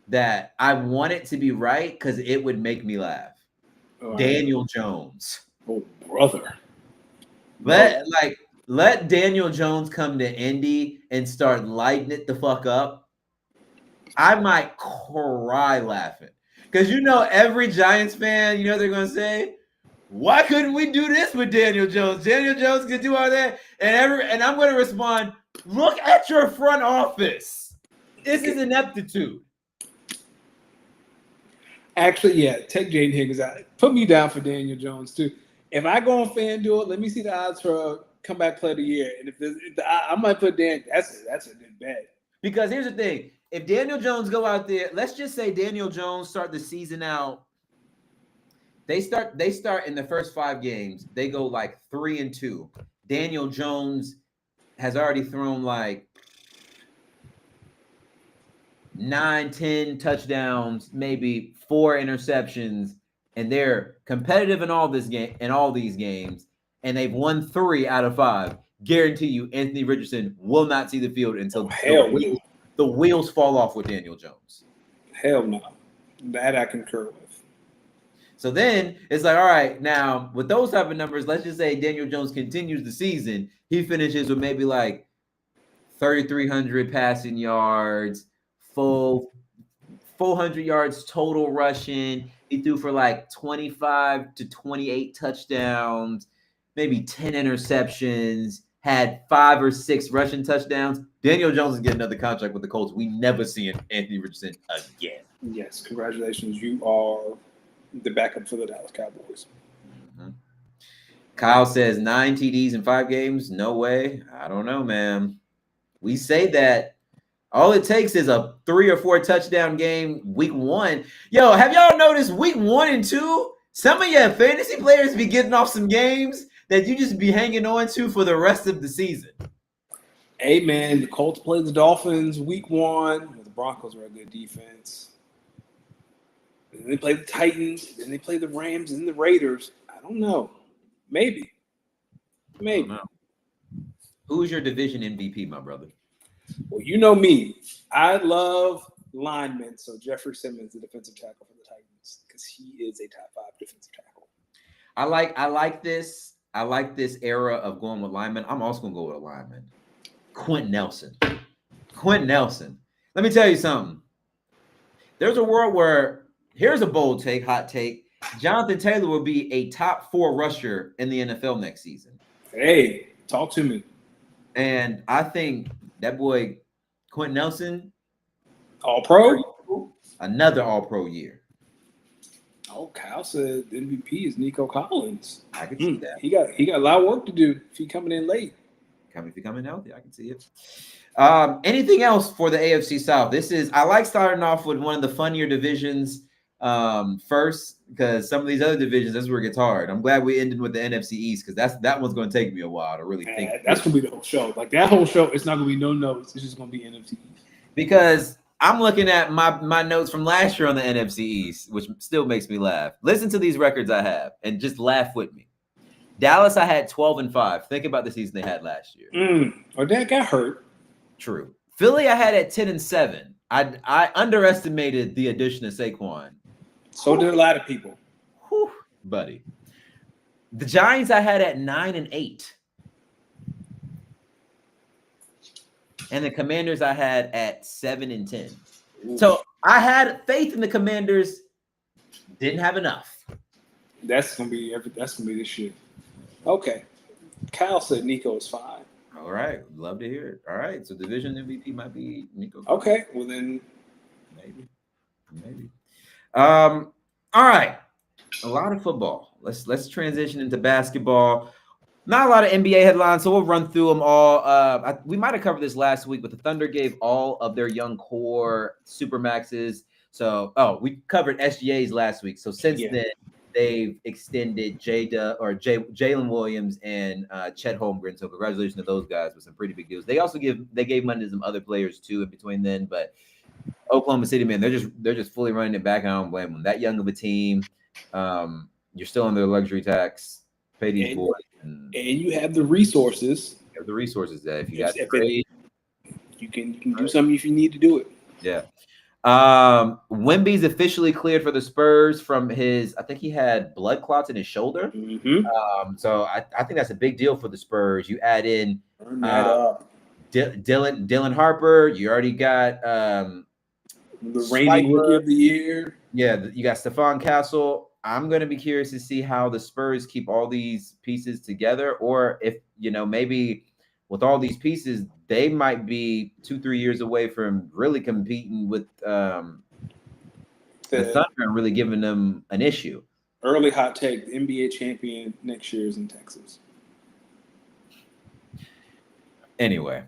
Speaker 1: that I want it to be right because it would make me laugh.
Speaker 2: All
Speaker 1: Daniel
Speaker 2: right.
Speaker 1: Jones.
Speaker 2: Oh, brother.
Speaker 1: Let Daniel Jones come to Indy and start lighting it the fuck up. I might cry laughing. Because every Giants fan, they're gonna say, why couldn't we do this with Daniel Jones? Daniel Jones could do all that. And I'm gonna respond, look at your front office. This is ineptitude.
Speaker 2: Actually, yeah, take Jaden Higgins out. Put me down for Daniel Jones too. If I go on FanDuel, let me see the odds for a comeback player of the year. And I might put Dan. That's a good bet.
Speaker 1: Because here's the thing: if Daniel Jones go out there, let's just say Daniel Jones start the season out. They start in the first 5 games. They go like 3-2. Daniel Jones has already thrown like 9-10 touchdowns, maybe 4 interceptions, and they're competitive in all these games, and they've won 3 out of 5. Guarantee you, Anthony Richardson will not see the field until the wheels fall off with Daniel Jones.
Speaker 2: Hell no. That I concur with.
Speaker 1: So then it's like, all right, now with those type of numbers, let's just say Daniel Jones continues the season. He finishes with maybe like 3,300 passing yards, 400 yards total rushing. He threw for like 25 to 28 touchdowns, maybe 10 interceptions, had 5 or 6 rushing touchdowns. Daniel Jones is getting another contract with the Colts. We never see Anthony Richardson again.
Speaker 2: Yes, congratulations. You are the backup for the Dallas Cowboys.
Speaker 1: Mm-hmm. Kyle says 9 TDs in 5 games. No way. I don't know, man. We say that. All it takes is a 3 or 4 touchdown game week 1. Yo, have y'all noticed week 1 and 2? Some of your fantasy players be getting off some games that you just be hanging on to for the rest of the season.
Speaker 2: Hey, man, the Colts played the Dolphins week 1. The Broncos were a good defense. And then they play the Titans. Then they play the Rams and the Raiders. I don't know. Maybe.
Speaker 1: Who's your division MVP, my brother?
Speaker 2: Well, you know me. I love linemen. So Jeffrey Simmons, the defensive tackle for the Titans, because he is a top 5 defensive tackle.
Speaker 1: I like this. I like this era of going with linemen. I'm also gonna go with a lineman. Quentin Nelson. Let me tell you something. There's a world where here's a bold take, hot take. Jonathan Taylor will be a top 4 rusher in the NFL next season.
Speaker 2: Hey, talk to me.
Speaker 1: And I think that boy Quentin Nelson,
Speaker 2: All-Pro,
Speaker 1: another All-Pro year.
Speaker 2: Oh, Kyle said the MVP is Nico Collins.
Speaker 1: I can see that.
Speaker 2: He got a lot of work to do if he coming in late.
Speaker 1: If you're coming healthy, I can see it. Anything else for the AFC South? I like starting off with one of the funnier divisions first, because some of these other divisions, that's where it gets hard. I'm glad we ended with the NFC East, because that one's going to take me a while to really think.
Speaker 2: That's going to be the whole show. Like that whole show, it's not going to be no notes. It's just going to be NFC East.
Speaker 1: Because I'm looking at my notes from last year on the NFC East, which still makes me laugh. Listen to these records I have and just laugh with me. Dallas, I had 12-5. Think about the season they had last year.
Speaker 2: Or that got hurt.
Speaker 1: True. Philly, I had at 10-7. I underestimated the addition of Saquon.
Speaker 2: So did a lot of people.
Speaker 1: Whew, buddy. The Giants, I had at 9-8. And the Commanders, I had at 7-10. Ooh. So I had faith in the Commanders. Didn't have enough.
Speaker 2: That's gonna be this year. Okay. Kyle said Nico is fine.
Speaker 1: All right. Love to hear it. All right. So division MVP might be Nico.
Speaker 2: Okay. Well then
Speaker 1: maybe. All right. A lot of football. Let's transition into basketball. Not a lot of NBA headlines, so we'll run through them all. We might have covered this last week, but the Thunder gave all of their young core supermaxes. So, we covered SGAs last week. So since then, they've extended Jalen Williams and Chet Holmgren. So congratulations to those guys with some pretty big deals. They gave money to some other players too in between then, but Oklahoma City, man, they're just fully running it back, and I don't blame them. That young of a team, you're still under the luxury tax. Pay these boys,
Speaker 2: and you have the resources.
Speaker 1: You have the resources that if you got
Speaker 2: you can do something if you need to do it.
Speaker 1: Yeah. Wemby's officially cleared for the Spurs from his, I think he had blood clots in his shoulder.
Speaker 2: Mm-hmm.
Speaker 1: So I think that's a big deal for the Spurs. You add in Dylan Harper. You already got
Speaker 2: the reigning rookie of the year.
Speaker 1: Yeah, you got Stephon Castle. I'm going to be curious to see how the Spurs keep all these pieces together, or if, maybe with all these pieces, they might be 2-3 years away from really competing with the Thunder and really giving them an issue.
Speaker 2: Early hot take: the NBA champion next year is in Texas.
Speaker 1: Anyway,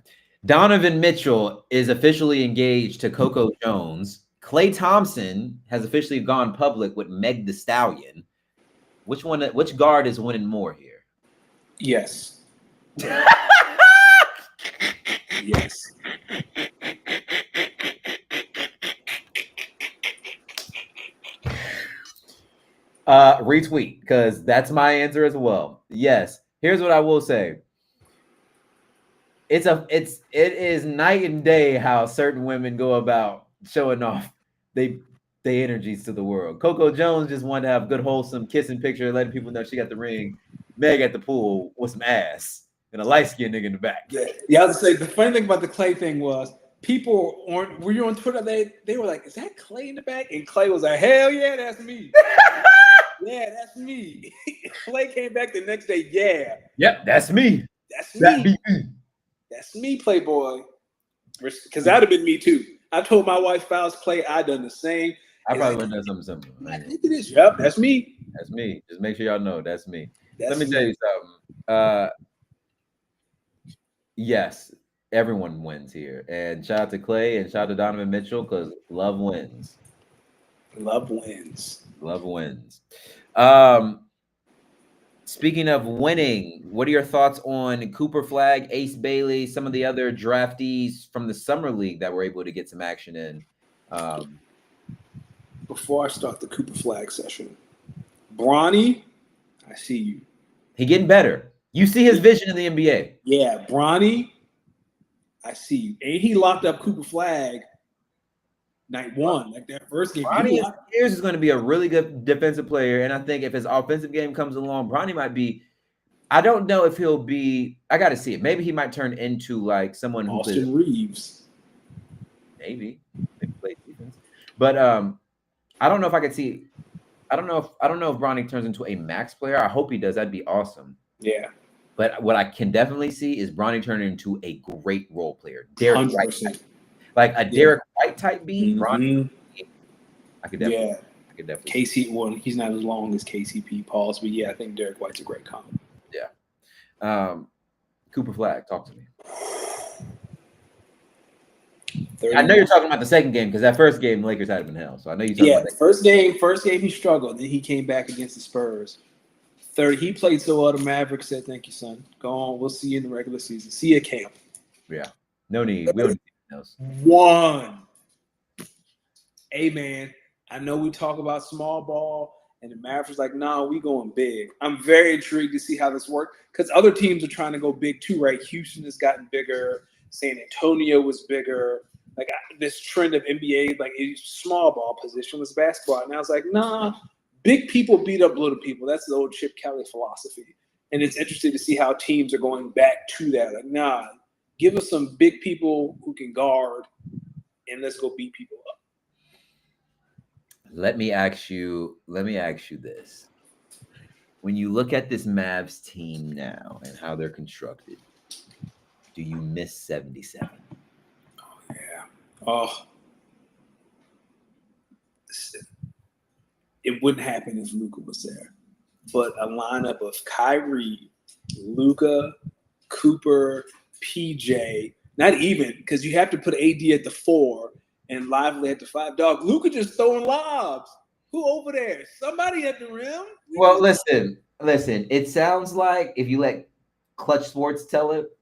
Speaker 1: Donovan Mitchell is officially engaged to Coco Jones. Klay Thompson has officially gone public with Meg Thee Stallion. Which guard is winning more here?
Speaker 2: Yes. Yes.
Speaker 1: Retweet, because that's my answer as well. Yes. Here's what I will say. It is night and day how certain women go about showing off they energies to the world. Coco Jones just wanted to have good, wholesome kissing picture, letting people know she got the ring. Meg at the pool with some ass and a light-skinned nigga in the back.
Speaker 2: Yeah, I was gonna say the funny thing about the Klay thing was were you on Twitter? They were like, "Is that Klay in the back?" And Klay was like, "Hell yeah, that's me." Yeah, that's me. Klay came back the next day. Yeah.
Speaker 1: Yep, that's me.
Speaker 2: That's me. That's me, Playboy. Because that'd have been me too. I told my wife if I was Klay, I'd done the same.
Speaker 1: I probably would have done something similar.
Speaker 2: Look at this. Yep, that's me.
Speaker 1: That's me. Just make sure y'all know that's me.
Speaker 2: Let
Speaker 1: me tell you something. Yes, everyone wins here. And shout out to Klay and shout out to Donovan Mitchell because love wins.
Speaker 2: Love wins.
Speaker 1: Love wins. Speaking of winning, what are your thoughts on Cooper Flag, Ace Bailey, some of the other draftees from the Summer League that were able to get some action in?
Speaker 2: Before I start the Cooper Flag session, Bronny, I see you.
Speaker 1: He getting better. You see his vision in the NBA.
Speaker 2: Yeah, Bronny, I see you. And he locked up Cooper Flag night one, like that first game.
Speaker 1: Bronny is going to be a really good defensive player, and I think if his offensive game comes along, Bronny might be. I don't know if he'll be. I got to see it. Maybe he might turn into like someone who
Speaker 2: Austin Reeves.
Speaker 1: Maybe play defense, but I don't know if I could see. I don't know if Bronny turns into a max player. I hope he does. That'd be awesome.
Speaker 2: Yeah.
Speaker 1: But what I can definitely see is Bronny turning into a great role player. Derek White type. Like a Derek White type beat. Bronny. I could definitely.
Speaker 2: KC, well, he's not as long as KCP, Pauls, but yeah, I think Derek White's a great comp.
Speaker 1: Yeah. Cooper Flag, talk to me.
Speaker 2: 30.
Speaker 1: I know you're talking about the second game because that first game, the Lakers had been hell. So I know you're talking about that.
Speaker 2: First game he struggled. Then he came back against the Spurs. Third, he played so well. The Mavericks said, "Thank you, son. Go on. We'll see you in the regular season. See you at camp."
Speaker 1: Yeah. No need. We don't need anything else.
Speaker 2: One. Hey, man. I know we talk about small ball, and the Mavericks like, nah, we going big. I'm very intrigued to see how this works because other teams are trying to go big too, right? Houston has gotten bigger. San Antonio was bigger. Like this trend of NBA, like small ball positionless basketball. And I was like, nah, big people beat up little people. That's the old Chip Kelly philosophy. And it's interesting to see how teams are going back to that. Like, nah, give us some big people who can guard, and let's go beat people up.
Speaker 1: Let me ask you this. When you look at this Mavs team now and how they're constructed, do you miss 77?
Speaker 2: Oh, yeah. Oh. It wouldn't happen if Luka was there. But a lineup of Kyrie, Luka, Cooper, PJ, not even, because you have to put AD at the 4 and Lively at the 5. Dog, Luka just throwing lobs. Who over there? Somebody at the rim?
Speaker 1: Well, listen. It sounds like if you let Clutch Sports tell it,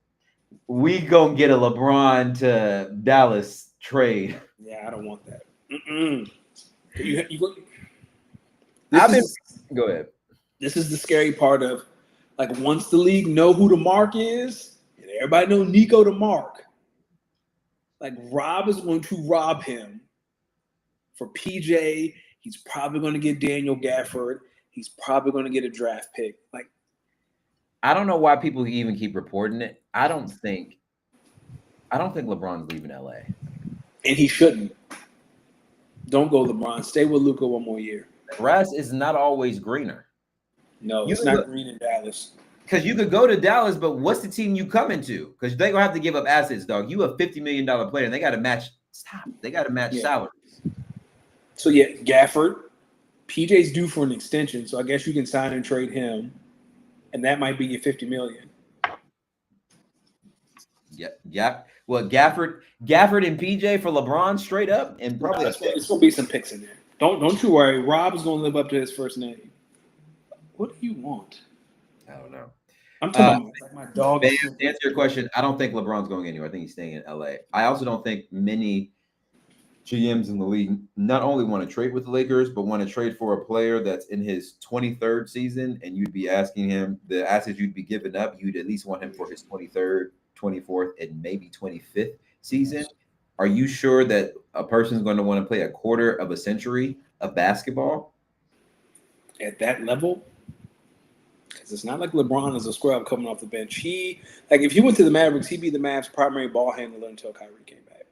Speaker 1: we gonna get a LeBron to Dallas trade.
Speaker 2: Yeah, I don't want that.
Speaker 1: Go ahead.
Speaker 2: This is the scary part of, like, once the league know who the mark is, and everybody know Nico the mark, like, Rob is going to rob him for PJ. He's probably going to get Daniel Gafford. He's probably going to get a draft pick. Like,
Speaker 1: I don't know why people even keep reporting it. I don't think LeBron's leaving LA.
Speaker 2: And he shouldn't. Don't go LeBron. Stay with Luka one more year.
Speaker 1: Grass is not always greener.
Speaker 2: No, it's not green in Dallas.
Speaker 1: Because you could go to Dallas, but what's the team you coming to? Because they're gonna have to give up assets, dog. You a $50 million player, and they got to match. Stop. They got to match salaries.
Speaker 2: So yeah, Gafford, PJ's due for an extension, so I guess you can sign and trade him, and that might be your $50 million.
Speaker 1: Yeah. Well, Gafford and PJ for LeBron straight up, and probably
Speaker 2: it's gonna be some picks in there. Don't you worry. Rob is gonna live up to his first name. What do you want?
Speaker 1: I don't know.
Speaker 2: I'm talking about my dog.
Speaker 1: To answer your question, I don't think LeBron's going anywhere. I think he's staying in LA. I also don't think many GMs in the league not only want to trade with the Lakers, but want to trade for a player that's in his 23rd season, and you'd be asking him the assets you'd be giving up. You'd at least want him for his 23rd, 24th, and maybe 25th season. Are you sure that a person's going to want to play a quarter of a century of basketball
Speaker 2: at that level? Because it's not like LeBron is a scrub coming off the bench. If he went to the Mavericks, he'd be the Mavs' primary ball handler until Kyrie came back.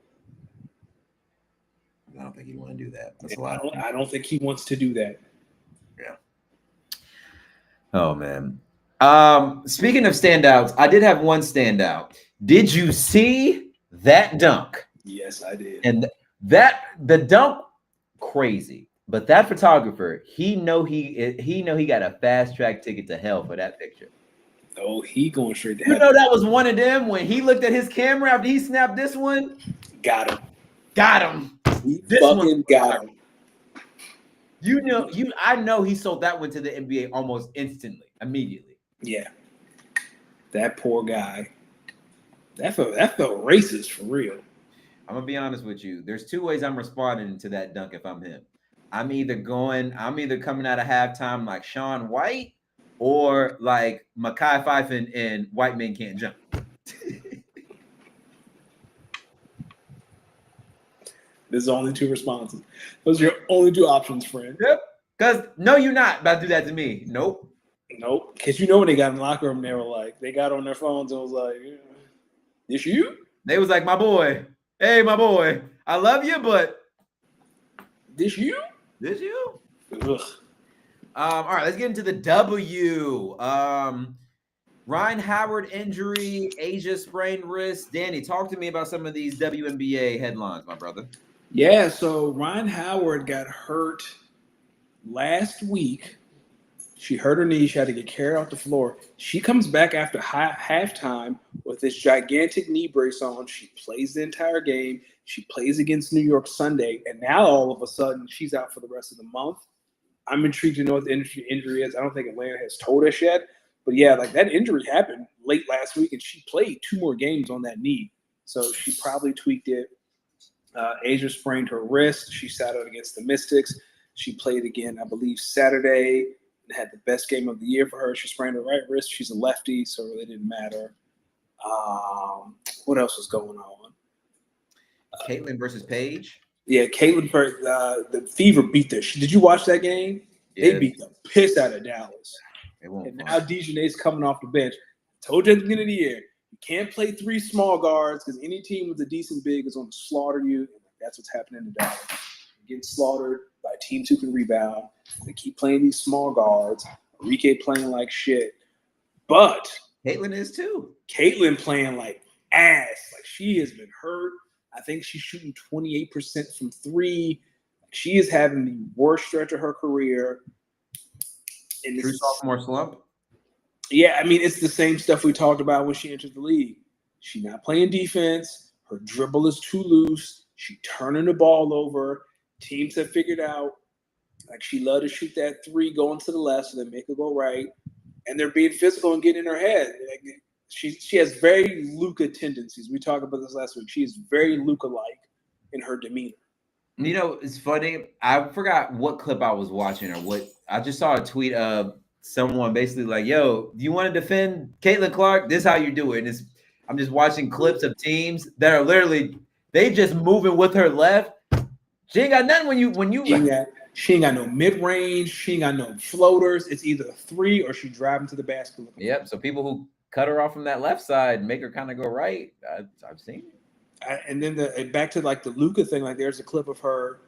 Speaker 1: I don't think he'd want to do that.
Speaker 2: I don't think he wants to do that.
Speaker 1: Yeah. Oh, man. Speaking of standouts, I did have one standout. Did you see that dunk?
Speaker 2: Yes, I did.
Speaker 1: And the dunk, crazy. But that photographer, he got a fast track ticket to hell for that picture.
Speaker 2: Oh, he going straight to hell.
Speaker 1: You know that was one of them when he looked at his camera after he snapped this one.
Speaker 2: Got him.
Speaker 1: He
Speaker 2: fucking got him.
Speaker 1: I know he sold that one to the NBA almost immediately.
Speaker 2: Yeah. That poor guy. That felt racist for real.
Speaker 1: I'm gonna be honest with you. There's two ways I'm responding to that dunk if I'm him. I'm either coming out of halftime like Shaun White or like Mekhi Phifer and White Men Can't Jump.
Speaker 2: There's only two responses. Those are your only two options, friend.
Speaker 1: Yep. Because no, you're not about to do that to me. Nope.
Speaker 2: Because when they got in the locker room, they were like, they got on their phones and was like, "This you?"
Speaker 1: They was like, "My boy. Hey, my boy. I love you, but
Speaker 2: this you?
Speaker 1: This you?"
Speaker 2: Ugh.
Speaker 1: All right, let's get into the W. Ryan Howard injury, Asia sprained wrist. Danny, talk to me about some of these WNBA headlines, my brother.
Speaker 2: Yeah, so Ryan Howard got hurt last week. She hurt her knee. She had to get carried off the floor. She comes back after halftime with this gigantic knee brace on. She plays the entire game. She plays against New York Sunday. And now all of a sudden, she's out for the rest of the month. I'm intrigued to know what the injury is. I don't think Atlanta has told us yet. But, yeah, like that injury happened late last week, and she played 2 more games on that knee. So she probably tweaked it. Asia sprained her wrist. She sat out against the Mystics. She played again, I believe, Saturday. Had the best game of the year for her. She sprained her right wrist. She's a lefty, so it really didn't matter. What else was going on?
Speaker 1: Caitlin versus Paige.
Speaker 2: Yeah, Caitlin. The Fever beat the. Did you watch that game? Yeah. They beat the piss out of Dallas. And now Dejanay's coming off the bench. Told you at the beginning of the year, you can't play 3 small guards because any team with a decent big is going to slaughter you. That's what's happening to Dallas. You're getting slaughtered by teams who can rebound. They keep playing these small guards. Enrique playing like shit. But
Speaker 1: Caitlin is too.
Speaker 2: Caitlin playing like ass. Like she has been hurt. I think she's shooting 28% from 3. She is having the worst stretch of her career.
Speaker 1: And true sophomore slump?
Speaker 2: Yeah, I mean, it's the same stuff we talked about when she entered the league. She's not playing defense. Her dribble is too loose. She's turning the ball over. Teams have figured out Like she loved to shoot that three going to the left, so then make it go right. And they're being physical and getting in her head. Like, she has very Luka tendencies. We talked about this last week. She is very Luka-like in her demeanor.
Speaker 1: You know, it's funny. I forgot what clip I was watching or what. I just saw a tweet of someone basically like, "Yo, do you want to defend Caitlin Clark? This is how you do it." And I'm just watching clips of teams that are literally they just moving with her left. She ain't got nothing when you.
Speaker 2: She ain't got no mid range. She ain't got no floaters. It's either a three or she driving to the basket.
Speaker 1: Yep. So people who cut her off from that left side and make her kind of go right. I've seen it.
Speaker 2: And then back to like the Luka thing. Like there's a clip of her.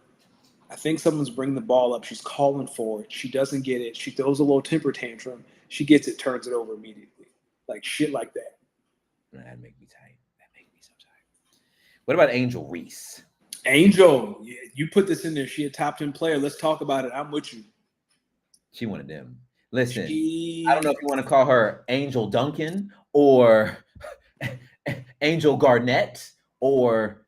Speaker 2: I think someone's bringing the ball up. She's calling for it. She doesn't get it. She throws a little temper tantrum. She gets it, turns it over immediately. Like shit like that.
Speaker 1: That'd make me tight. That make me so tight. What about Angel Reese?
Speaker 2: Angel, you put this in there. She a top 10 player. Let's talk about it. I'm with you.
Speaker 1: She one of them. Listen, I don't know if you want to call her Angel Duncan or Angel Garnett or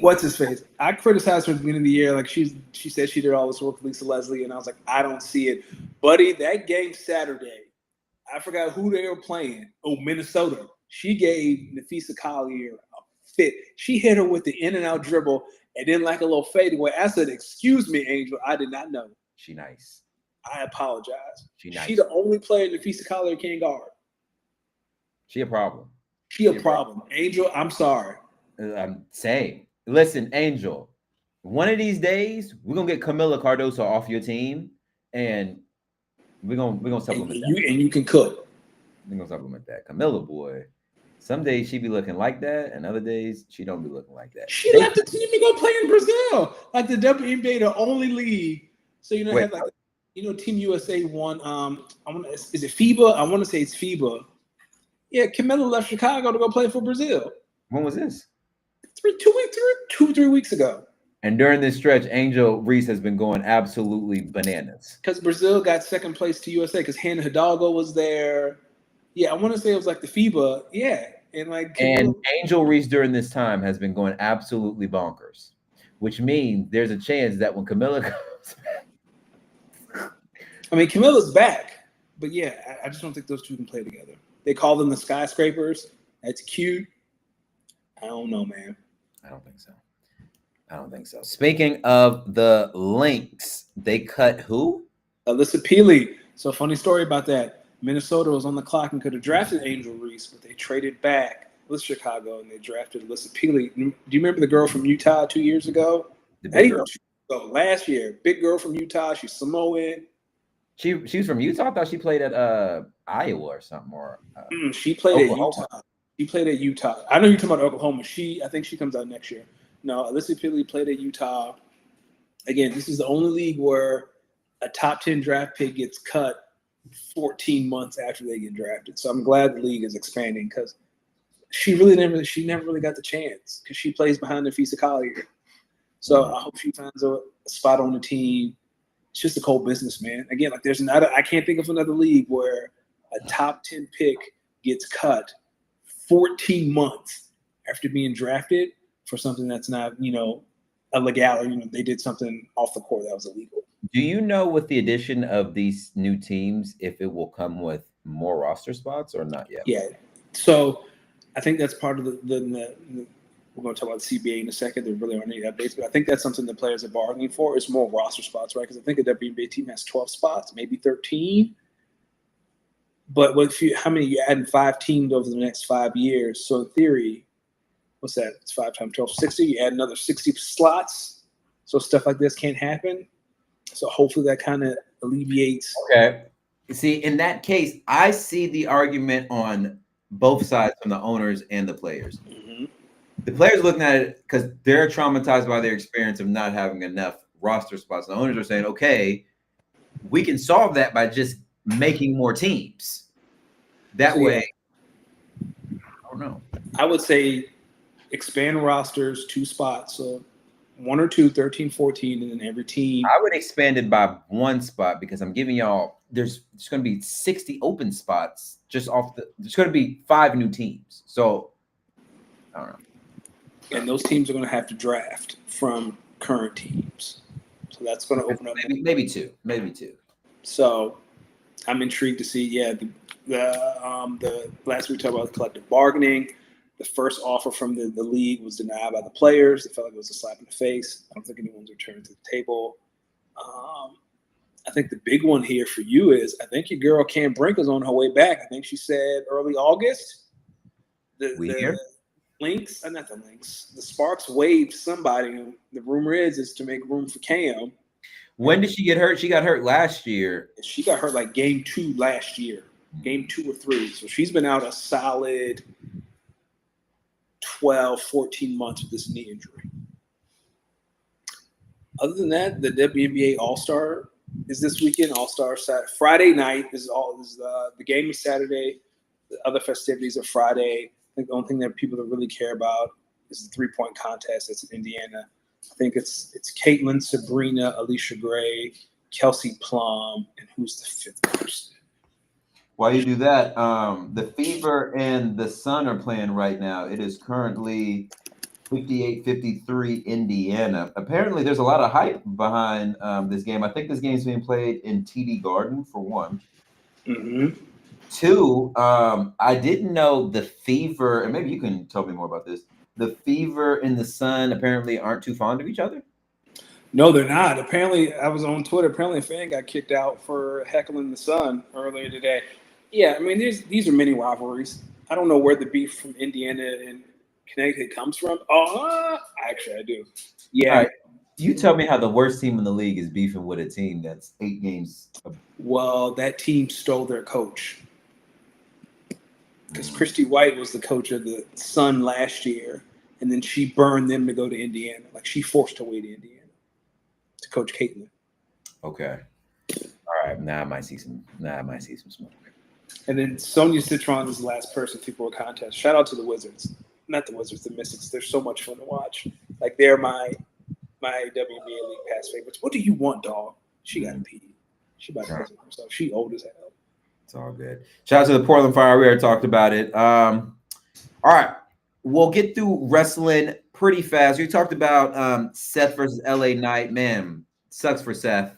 Speaker 2: what's his face? I criticized her at the beginning of the year. Like she said she did all this work with Lisa Leslie, and I was like, I don't see it. Buddy, that game Saturday, I forgot who they were playing. Oh, Minnesota. She gave Nafisa Collier a fit. She hit her with the in and out dribble and then like a little fadeaway. I said, excuse me, Angel. I did not know.
Speaker 1: She nice.
Speaker 2: I apologize.
Speaker 1: She nice.
Speaker 2: She the only player Nafisa Collier can't guard.
Speaker 1: She a problem.
Speaker 2: She a problem. Angel, I'm sorry.
Speaker 1: I'm saying, listen, Angel, one of these days we're gonna get Camila Cardoso off your team, and we're gonna supplement that.
Speaker 2: And you can cook.
Speaker 1: We're gonna supplement that. Camila, boy, some days she be looking like that, and other days she don't be looking like that.
Speaker 2: She left the team to go play in Brazil, like the WNBA, the only league. So you know, have like Team USA won. Is it FIBA? I want to say it's FIBA. Yeah, Camila left Chicago to go play for Brazil.
Speaker 1: When was this?
Speaker 2: 3 weeks ago.
Speaker 1: And during this stretch, Angel Reese has been going absolutely bananas.
Speaker 2: Because Brazil got second place to USA because Hannah Hidalgo was there. Yeah, I want to say it was like the FIBA. Yeah. And
Speaker 1: Angel Reese during this time has been going absolutely bonkers, which means there's a chance that when Camila comes back.
Speaker 2: I mean, Camilla's back. But yeah, I just don't think those two can play together. They call them the skyscrapers. That's cute. I don't know, man.
Speaker 1: I don't think so. Speaking of the Lynx, they cut who?
Speaker 2: Alyssa Peely. So funny story about that. Minnesota was on the clock and could have drafted Angel Reese, but they traded back with Chicago and they drafted Alyssa Peely. Do you remember the girl from Utah 2 years ago?
Speaker 1: The big girl.
Speaker 2: Last year, big girl from Utah. She's Samoan.
Speaker 1: She was from Utah. I thought she played at Iowa or something. Or
Speaker 2: she played at Utah. She played at Utah. I know you're talking about Oklahoma. I think she comes out next year. No, Alyssa Peely played at Utah. Again, this is the only league where a top 10 draft pick gets cut 14 months after they get drafted. So I'm glad the league is expanding because she never really got the chance because she plays behind Nafisa Collier. So I hope she finds a spot on the team. It's just a cold business, man. Again, like I can't think of another league where a top 10 pick gets cut 14 months after being drafted for something that's not, a legality. They did something off the court that was illegal.
Speaker 1: Do you know with the addition of these new teams, if it will come with more roster spots or not yet?
Speaker 2: Yeah. So I think that's part of the we're going to talk about the CBA in a second. There really aren't any updates, but I think that's something the players are bargaining for is more roster spots, right? Because I think a WNBA team has 12 spots, maybe 13. But how many you add in 5 teams over the next 5 years? So in theory, what's that? It's 5 times 12, 60. You add another 60 slots. So stuff like this can't happen. So hopefully that kind of alleviates.
Speaker 1: Okay. See, in that case, I see the argument on both sides from the owners and the players.
Speaker 2: Mm-hmm.
Speaker 1: The players looking at it because they're traumatized by their experience of not having enough roster spots. The owners are saying, okay, we can solve that by just making more teams. That way, I don't know.
Speaker 2: I would say expand rosters 2 spots. So 1 or 2, 13, 14, and then every team.
Speaker 1: I would expand it by 1 spot because I'm giving y'all, there's going to be 60 open spots there's going to be 5 new teams. So, I don't know.
Speaker 2: And those teams are going to have to draft from current teams. So that's going to open up.
Speaker 1: Maybe two.
Speaker 2: So I'm intrigued to see. Yeah, the last week we talked about collective bargaining. The first offer from the league was denied by the players. They felt like it was a slap in the face. I don't think anyone's returned to the table. I think the big one here for you is I think your girl Cam Brink is on her way back. I think she said early August. The Sparks waived somebody. The rumor is to make room for Cam.
Speaker 1: When did she get hurt? She got hurt last year.
Speaker 2: She got hurt like game 2 last year, game 2 or 3. So she's been out a solid 12, 14 months with this knee injury. Other than that, the WNBA All-Star is this weekend. All-Star Saturday. Friday night the game is Saturday. The other festivities are Friday. I think the only thing that people that really care about is the 3-point contest. It's in Indiana. I think it's Caitlin, Sabrina, Alicia Gray, Kelsey Plum, and who's the 5th person?
Speaker 1: While you do that, the Fever and the Sun are playing right now. It is currently 58-53 Indiana. Apparently, there's a lot of hype behind this game. I think this game's being played in TD Garden, for one.
Speaker 2: Mm-hmm.
Speaker 1: 2, I didn't know the Fever, and maybe you can tell me more about this. The Fever and the Sun apparently aren't too fond of each other.
Speaker 2: No, they're not. Apparently, I was on Twitter. Apparently, a fan got kicked out for heckling the Sun earlier today. Yeah, I mean, these are many rivalries. I don't know where the beef from Indiana and Connecticut comes from. Actually, I do. Yeah.
Speaker 1: Right. You tell me how the worst team in the league is beefing with a team that's 8 games.
Speaker 2: Well, that team stole their coach. Because Christy White was the coach of the Sun last year, and then she burned them to go to Indiana. Like, she forced her way to Indiana to coach Caitlin.
Speaker 1: Okay. All right. Now I might see some smoke.
Speaker 2: And then Sonia Citron is the last person to for a contest. Shout out to the Wizards. Not the Wizards, the Mystics. They're so much fun to watch. Like, they're my WNBA League Pass favorites. What do you want, dog? She got a PD. She about to visit herself. She old as hell.
Speaker 1: It's all good. Shout out to the Portland Fire. We already talked about it. All right. We'll get through wrestling pretty fast. We talked about Seth versus LA Knight. Man, sucks for Seth.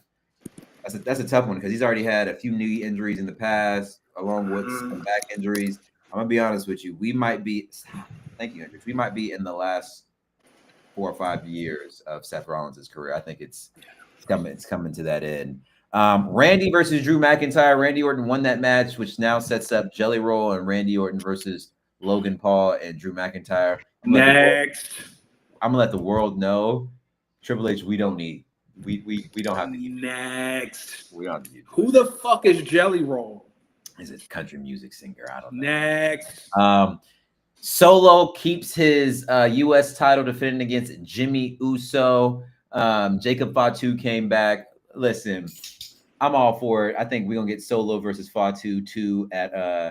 Speaker 1: That's a tough one because he's already had a few knee injuries in the past, along with some back injuries. I'm gonna be honest with you. We might be We might be in the last 4 or 5 years of Seth Rollins' career. I think it's coming to that end. Randy versus Drew McIntyre. Randy Orton won that match, which now sets up Jelly Roll and Randy Orton versus Logan Paul and Drew McIntyre. I'm gonna let the world know, Triple H, we don't have to.
Speaker 2: Next.
Speaker 1: We don't have to use
Speaker 2: Who the fuck is Jelly Roll?
Speaker 1: Is it country music singer? I don't know.
Speaker 2: Next.
Speaker 1: Solo keeps his U.S. title defending against Jimmy Uso. Jacob Fatu came back. Listen, I'm all for it. I think we're gonna get Solo versus Fatu 2 at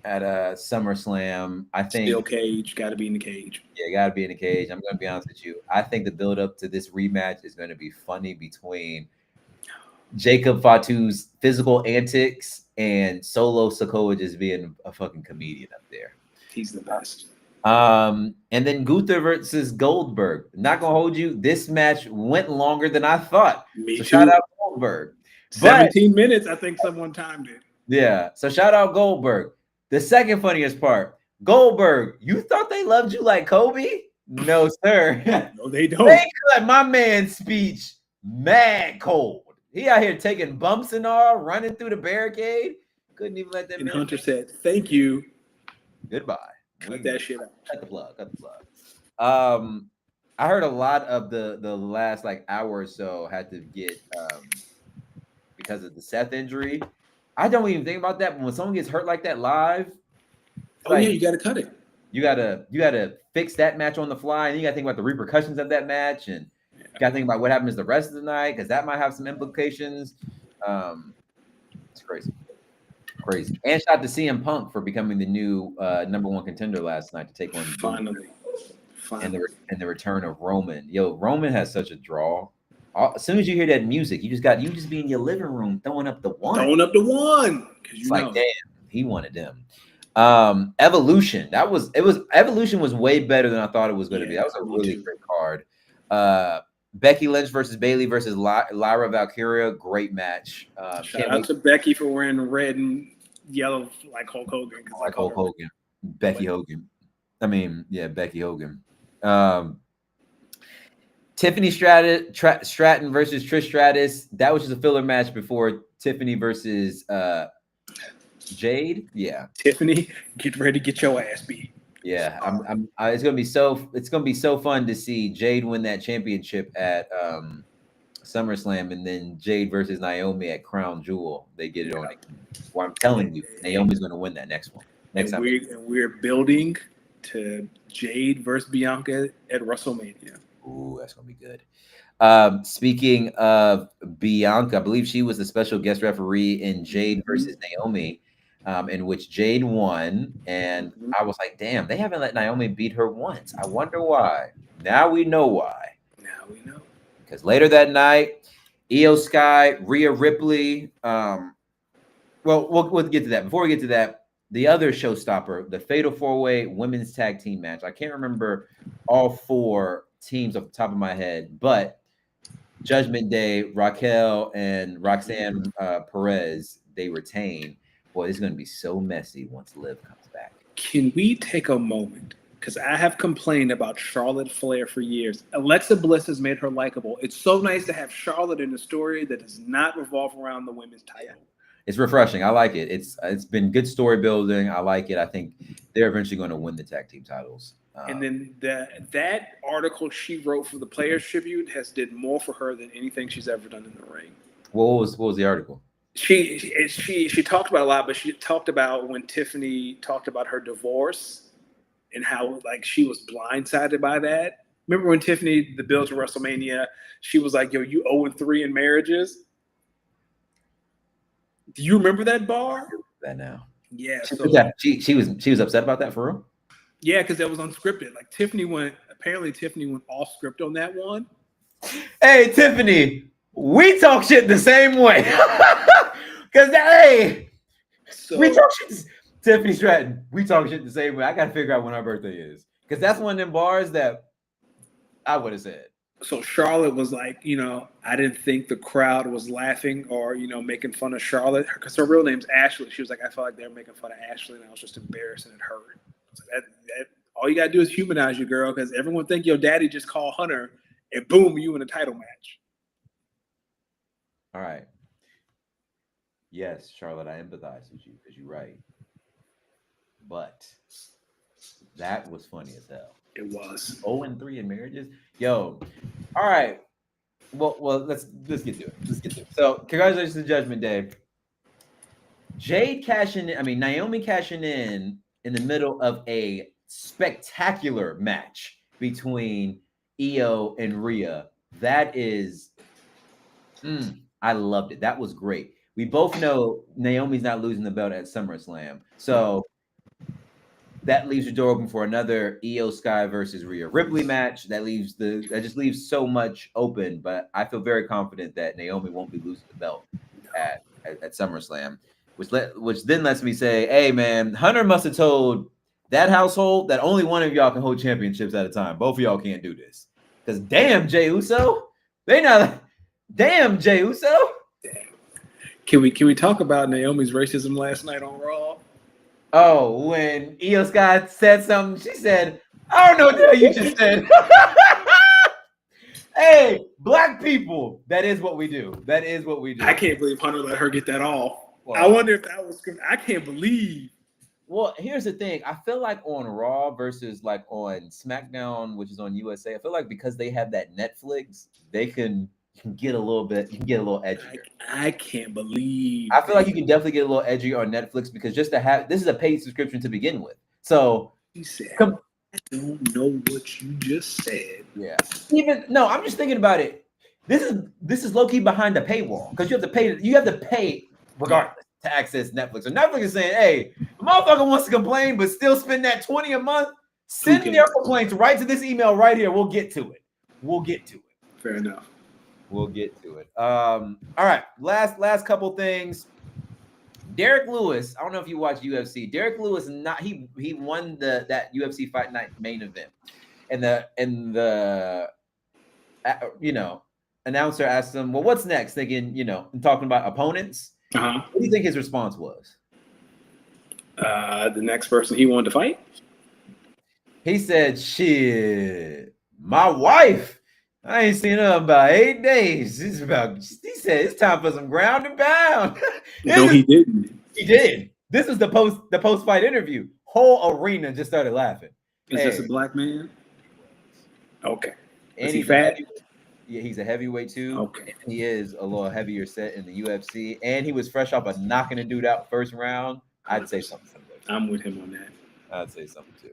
Speaker 1: SummerSlam. I think
Speaker 2: Steel cage, gotta be in the cage.
Speaker 1: Yeah, gotta be in the cage. I'm gonna be honest with you. I think the build up to this rematch is gonna be funny between Jacob Fatu's physical antics and Solo Sikoa just being a fucking comedian up there.
Speaker 2: He's the best.
Speaker 1: And then Gunther versus Goldberg. Not gonna hold you. This match went longer than I thought.
Speaker 2: Me too.
Speaker 1: Shout out Goldberg.
Speaker 2: 17 minutes. I think someone timed it.
Speaker 1: Yeah. So shout out Goldberg. The second funniest part, Goldberg. You thought they loved you like Kobe? No, sir.
Speaker 2: No, they don't.
Speaker 1: They cut my man's speech mad cold. He out here taking bumps and all, running through the barricade. Couldn't even let them.
Speaker 2: And Hunter said, "Thank you.
Speaker 1: Goodbye."
Speaker 2: Cut that shit out.
Speaker 1: Cut the plug. I heard a lot of the last like hour or so had to get because of the Seth injury. I don't even think about that, but when someone gets hurt like that live,
Speaker 2: yeah, you got to cut it.
Speaker 1: You gotta fix that match on the fly, and you gotta think about the repercussions of that match, and you gotta think about what happens the rest of the night because that might have some implications. It's crazy. And shout out to CM Punk for becoming the new number 1 contender last night to take on
Speaker 2: Finally.
Speaker 1: And the return of Roman. Yo, Roman has such a draw. As soon as you hear that music, you just be in your living room throwing up the one.
Speaker 2: It's
Speaker 1: like, damn, he wanted them. Evolution. Evolution was way better than I thought it was going to be. That was a really great card. Becky Lynch versus Bayley versus Lyra Valkyria. Great match.
Speaker 2: Shout out to Becky for wearing red and yellow like Hulk Hogan.
Speaker 1: Like Hulk Hogan. Becky Hogan. I mean, yeah, Becky Hogan. Tiffany Stratton versus Trish Stratus. That was just a filler match before Tiffany versus Jade. Yeah.
Speaker 2: Tiffany, get ready to get your ass beat.
Speaker 1: Yeah, it's gonna be so fun to see Jade win that championship at SummerSlam, and then Jade versus Naomi at Crown Jewel. They get it on. Well, I'm telling you, Naomi's gonna win that next one.
Speaker 2: We're building to Jade versus Bianca at WrestleMania.
Speaker 1: Ooh, that's gonna be good. Speaking of Bianca, I believe she was the special guest referee in Jade versus Naomi, in which Jade won. And I was like, damn, they haven't let Naomi beat her once. I wonder why. Now we know why.
Speaker 2: Now we know.
Speaker 1: Because later that night, Io Sky, Rhea Ripley. Well, we'll get to that. Before we get to that, the other showstopper, the Fatal 4-Way Women's Tag Team match. I can't remember all 4 teams off the top of my head, but Judgment Day, Raquel and Roxanne Perez, they retain. Boy, this is going to be so messy once Liv comes back.
Speaker 2: Can we take a moment? Because I have complained about Charlotte Flair for years. Alexa Bliss has made her likable. It's so nice to have Charlotte in a story that does not revolve around the women's title.
Speaker 1: It's refreshing. I like it. It's been good story building. I like it. I think they're eventually going to win the tag team titles.
Speaker 2: And then that article she wrote for the Players Tribute did more for her than anything she's ever done in the ring.
Speaker 1: What was the article?
Speaker 2: She talked about a lot, but she talked about when Tiffany talked about her divorce and how like she was blindsided by that. Remember when Tiffany, the build to WrestleMania, she was like, "Yo, you 0-3 in marriages." Do you remember that bar?
Speaker 1: That now.
Speaker 2: Yeah.
Speaker 1: She was upset about that for real?
Speaker 2: Yeah, because that was unscripted. Like Tiffany went off script on that one.
Speaker 1: Hey, Tiffany, we talk shit the same way. Because we talk shit. Tiffany Stratton, we talk shit the same way. I gotta figure out when our birthday is. Because that's one of them bars that I would have said.
Speaker 2: So Charlotte was like, I didn't think the crowd was laughing or, making fun of Charlotte. Because her real name's Ashley. She was like, I felt like they were making fun of Ashley and I was just embarrassed and it hurt. So that all you gotta do is humanize your girl because everyone think your daddy just called Hunter and boom, you in a title match.
Speaker 1: All right. Yes, Charlotte, I empathize with you because you're right. But that was funny as hell.
Speaker 2: It was
Speaker 1: 0-3 in marriages. Yo, all right. Well, let's get to it. So, congratulations to Judgment Day. Naomi cashing in the middle of a spectacular match between Io and Rhea. That is, I loved it. That was great. We both know Naomi's not losing the belt at SummerSlam, so that leaves the door open for another Io Sky versus Rhea Ripley match. That just leaves so much open. But I feel very confident that Naomi won't be losing the belt at SummerSlam, which then lets me say, hey man, Hunter must have told that household that only one of y'all can hold championships at a time. Both of y'all can't do this. Because damn Jey Uso, damn Jey Uso.
Speaker 2: Damn. Can we talk about Naomi's racism last night on Raw?
Speaker 1: Oh, when Io Sky said something, she said, I don't know what the hell you just said. Hey, black people, that is what we do. I
Speaker 2: can't believe Hunter let her get that off. Well, I wonder if that was – I can't believe.
Speaker 1: Well, here's the thing. I feel like on Raw versus like on SmackDown, which is on USA, I feel like because they have that Netflix, they can get a little edgier.
Speaker 2: I can't believe.
Speaker 1: I feel like you can definitely get a little edgier on Netflix because just to have this is a paid subscription to begin with. So
Speaker 2: you said, I don't know what you just said.
Speaker 1: Yeah. I'm just thinking about it. This is low key behind the paywall because you have to pay regardless to access Netflix. So Netflix is saying, hey, the motherfucker wants to complain but still spend that $20 a month. Send their complaints right to this email right here. We'll get to it.
Speaker 2: Fair enough.
Speaker 1: We'll get to it. All right. Last couple things. Derek Lewis. I don't know if you watch UFC. Derek Lewis he won that UFC Fight Night main event, and the announcer asked him, well, what's next? Thinking, and talking about opponents.
Speaker 2: Uh-huh.
Speaker 1: What do you think his response was?
Speaker 2: The next person he wanted to fight?
Speaker 1: He said, shit, my wife. I ain't seen her in about 8 days. He said it's time for some ground and pound.
Speaker 2: No, he didn't.
Speaker 1: He did. This is the post-fight interview. Whole arena just started laughing.
Speaker 2: Is this a black man? Okay. Is he
Speaker 1: he's
Speaker 2: fat?
Speaker 1: Yeah, he's a heavyweight too.
Speaker 2: Okay.
Speaker 1: He is a little heavier set in the UFC, and he was fresh off of knocking a dude out first round. I'd say something similar.
Speaker 2: I'm with him on that.
Speaker 1: I'd say something too.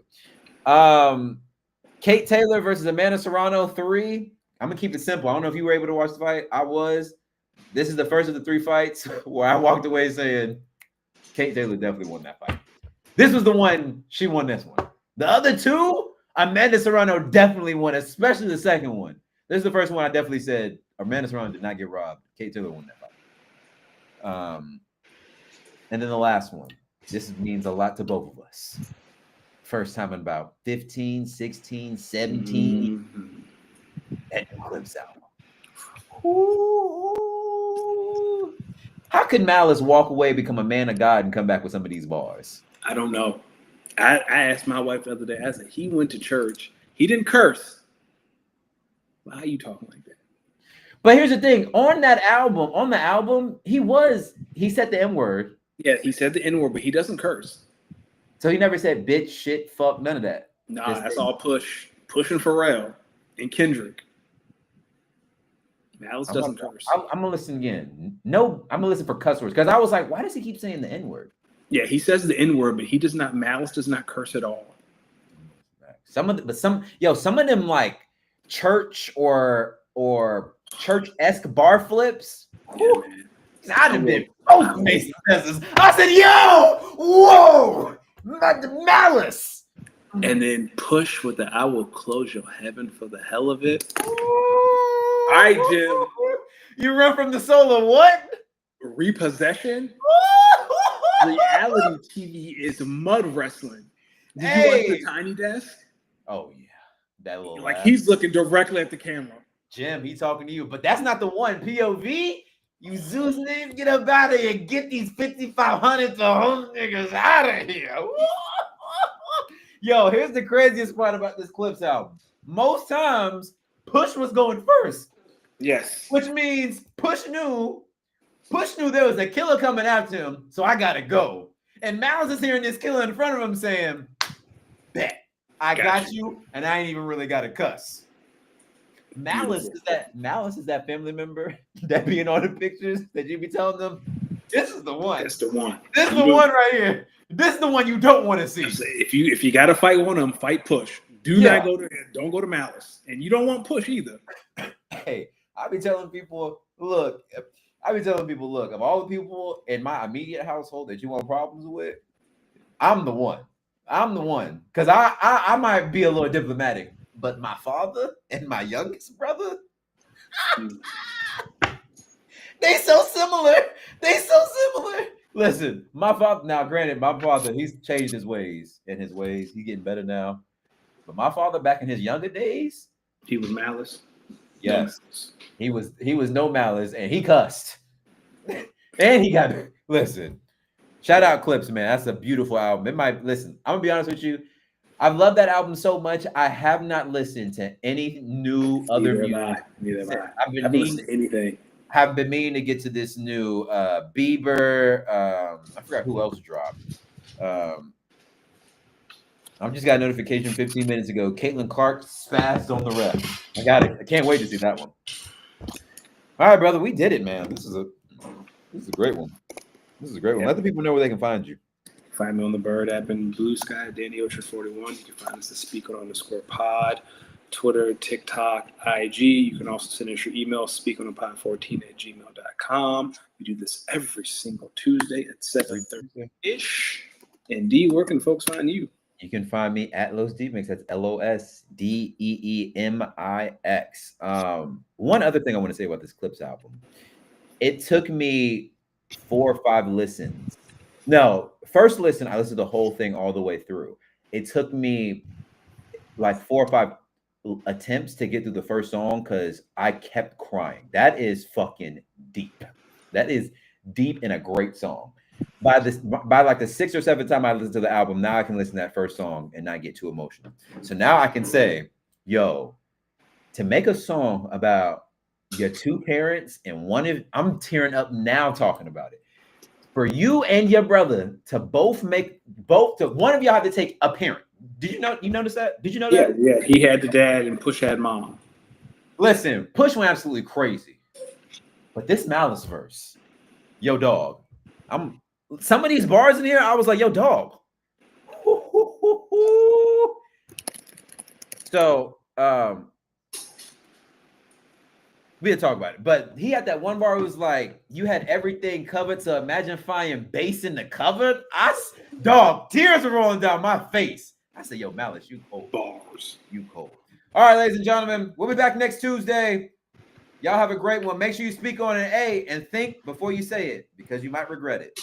Speaker 1: Kate Taylor versus Amanda Serrano 3. I'm gonna keep it simple. I don't know if you were able to watch the fight. I was. This is the first of the 3 fights where I walked away saying Kate Taylor definitely won that fight. This was the one she won. This one. The other 2, Amanda Serrano definitely won, especially the second one. This is the first one I definitely said Amanda Serrano did not get robbed. Kate Taylor won that fight. And then the last one. This means a lot to both of us. First time in about 15, 16, 17. And clips out. Ooh. How could Malice walk away, become a man of God, and come back with some of these bars?
Speaker 2: I don't know. I asked my wife the other day. I said, he went to church. He didn't curse. Why are you talking like that?
Speaker 1: But here's the thing. On the album, he said the N-word.
Speaker 2: Yeah, he said the N-word, but he doesn't curse.
Speaker 1: So he never said bitch, shit, fuck, none of that.
Speaker 2: Nah, that's all pushing Pharrell and Kendrick. Malice doesn't curse.
Speaker 1: I'm gonna listen again. No, I'm gonna listen for cuss words because I was like, why does he keep saying the N-word?
Speaker 2: Yeah, he says the N-word, but Malice does not curse at all.
Speaker 1: Some of them like church or church-esque bar flips.
Speaker 2: Yeah,
Speaker 1: I'd have been both Mason Texans. I said, yo, whoa, Malice.
Speaker 2: And then Push with the I will close your heaven for the hell of it.
Speaker 1: All
Speaker 2: right, Jim.
Speaker 1: You run from the soul of what?
Speaker 2: Repossession. Reality TV is mud wrestling. Did you watch the Tiny Desk?
Speaker 1: Oh yeah, that little
Speaker 2: like he's looking directly at the camera.
Speaker 1: Jim, he's talking to you, but that's not the one. POV, you Zeus name, get up out of here. Get these 5,500 to home niggas out of here. Yo, here's the craziest part about this Clips album. Most times, Push was going first.
Speaker 2: Yes.
Speaker 1: Which means Push knew there was a killer coming after him, so I gotta go. And Malice is hearing this killer in front of him saying, bet, I got you, and I ain't even really got to cuss. Malice is that family member that be in all the pictures that you be telling them, this is the one.
Speaker 2: That's the one.
Speaker 1: This is the one right here. This is the one you don't want to see.
Speaker 2: If you got to fight one of them, fight Push. Don't go to Malice, and you don't want Push either.
Speaker 1: Hey, I be telling people, look, of all the people in my immediate household that you want problems with, I'm the one. Because I might be a little diplomatic, but my father and my youngest brother, they so similar. Listen, my father, now granted, my father, he's changed his ways. He's getting better now. But my father, back in his younger days,
Speaker 2: he was Malice.
Speaker 1: Yes, no malice. He was no malice, and he cussed. And he got, listen, shout out Clips, man. That's a beautiful album. I'm gonna be honest with you. I've loved that album so much. I have not listened to any new other music.
Speaker 2: Neither have I. I haven't listened to anything.
Speaker 1: Have been meaning to get to this new Bieber. I forgot who else dropped. I just got a notification 15 minutes ago. Caitlin Clark spazzed on the ref. I got it. I can't wait to see that one. All right, brother. We did it, man. This is a great one. Let the people know where they can find you.
Speaker 2: Find me on the Bird app and Blue Sky, Danny Ocean 41. You can find us at speakonunderscorepod, Twitter, TikTok, IG. You can also send us your email, speakonunpod14@gmail.com. We do this every single Tuesday at 7:30-ish. And D, where can folks find you?
Speaker 1: You can find me at Los Deemix. That's LOSDEEMIX. One other thing I want to say about this Clips album. It took me 4 or 5 listens. No, first listen, I listened to the whole thing all the way through. It took me like 4 or 5 attempts to get through the first song because I kept crying. That is fucking deep. That is deep in a great song. By like the 6th or 7th time I listened to the album, now I can listen to that first song and not get too emotional. So now I can say, yo, to make a song about your two parents and I'm tearing up now talking about it. For you and your brother to one of y'all have to take a parent. Did you notice that? Did you know that?
Speaker 2: Yeah. He had the dad and Push had mom.
Speaker 1: Listen, Push went absolutely crazy. But this Malice verse, yo, dog. Some of these bars in here, I was like, yo, dog. So we didn't talk about it, but he had that one bar. It was like, you had everything covered, so imagine finding bass in the cupboard. Dog, tears were rolling down my face. I said, yo, Malice, you cold.
Speaker 2: Bars.
Speaker 1: You cold. All right, ladies and gentlemen, we'll be back next Tuesday. Y'all have a great one. Make sure you speak on an A and think before you say it, because you might regret it.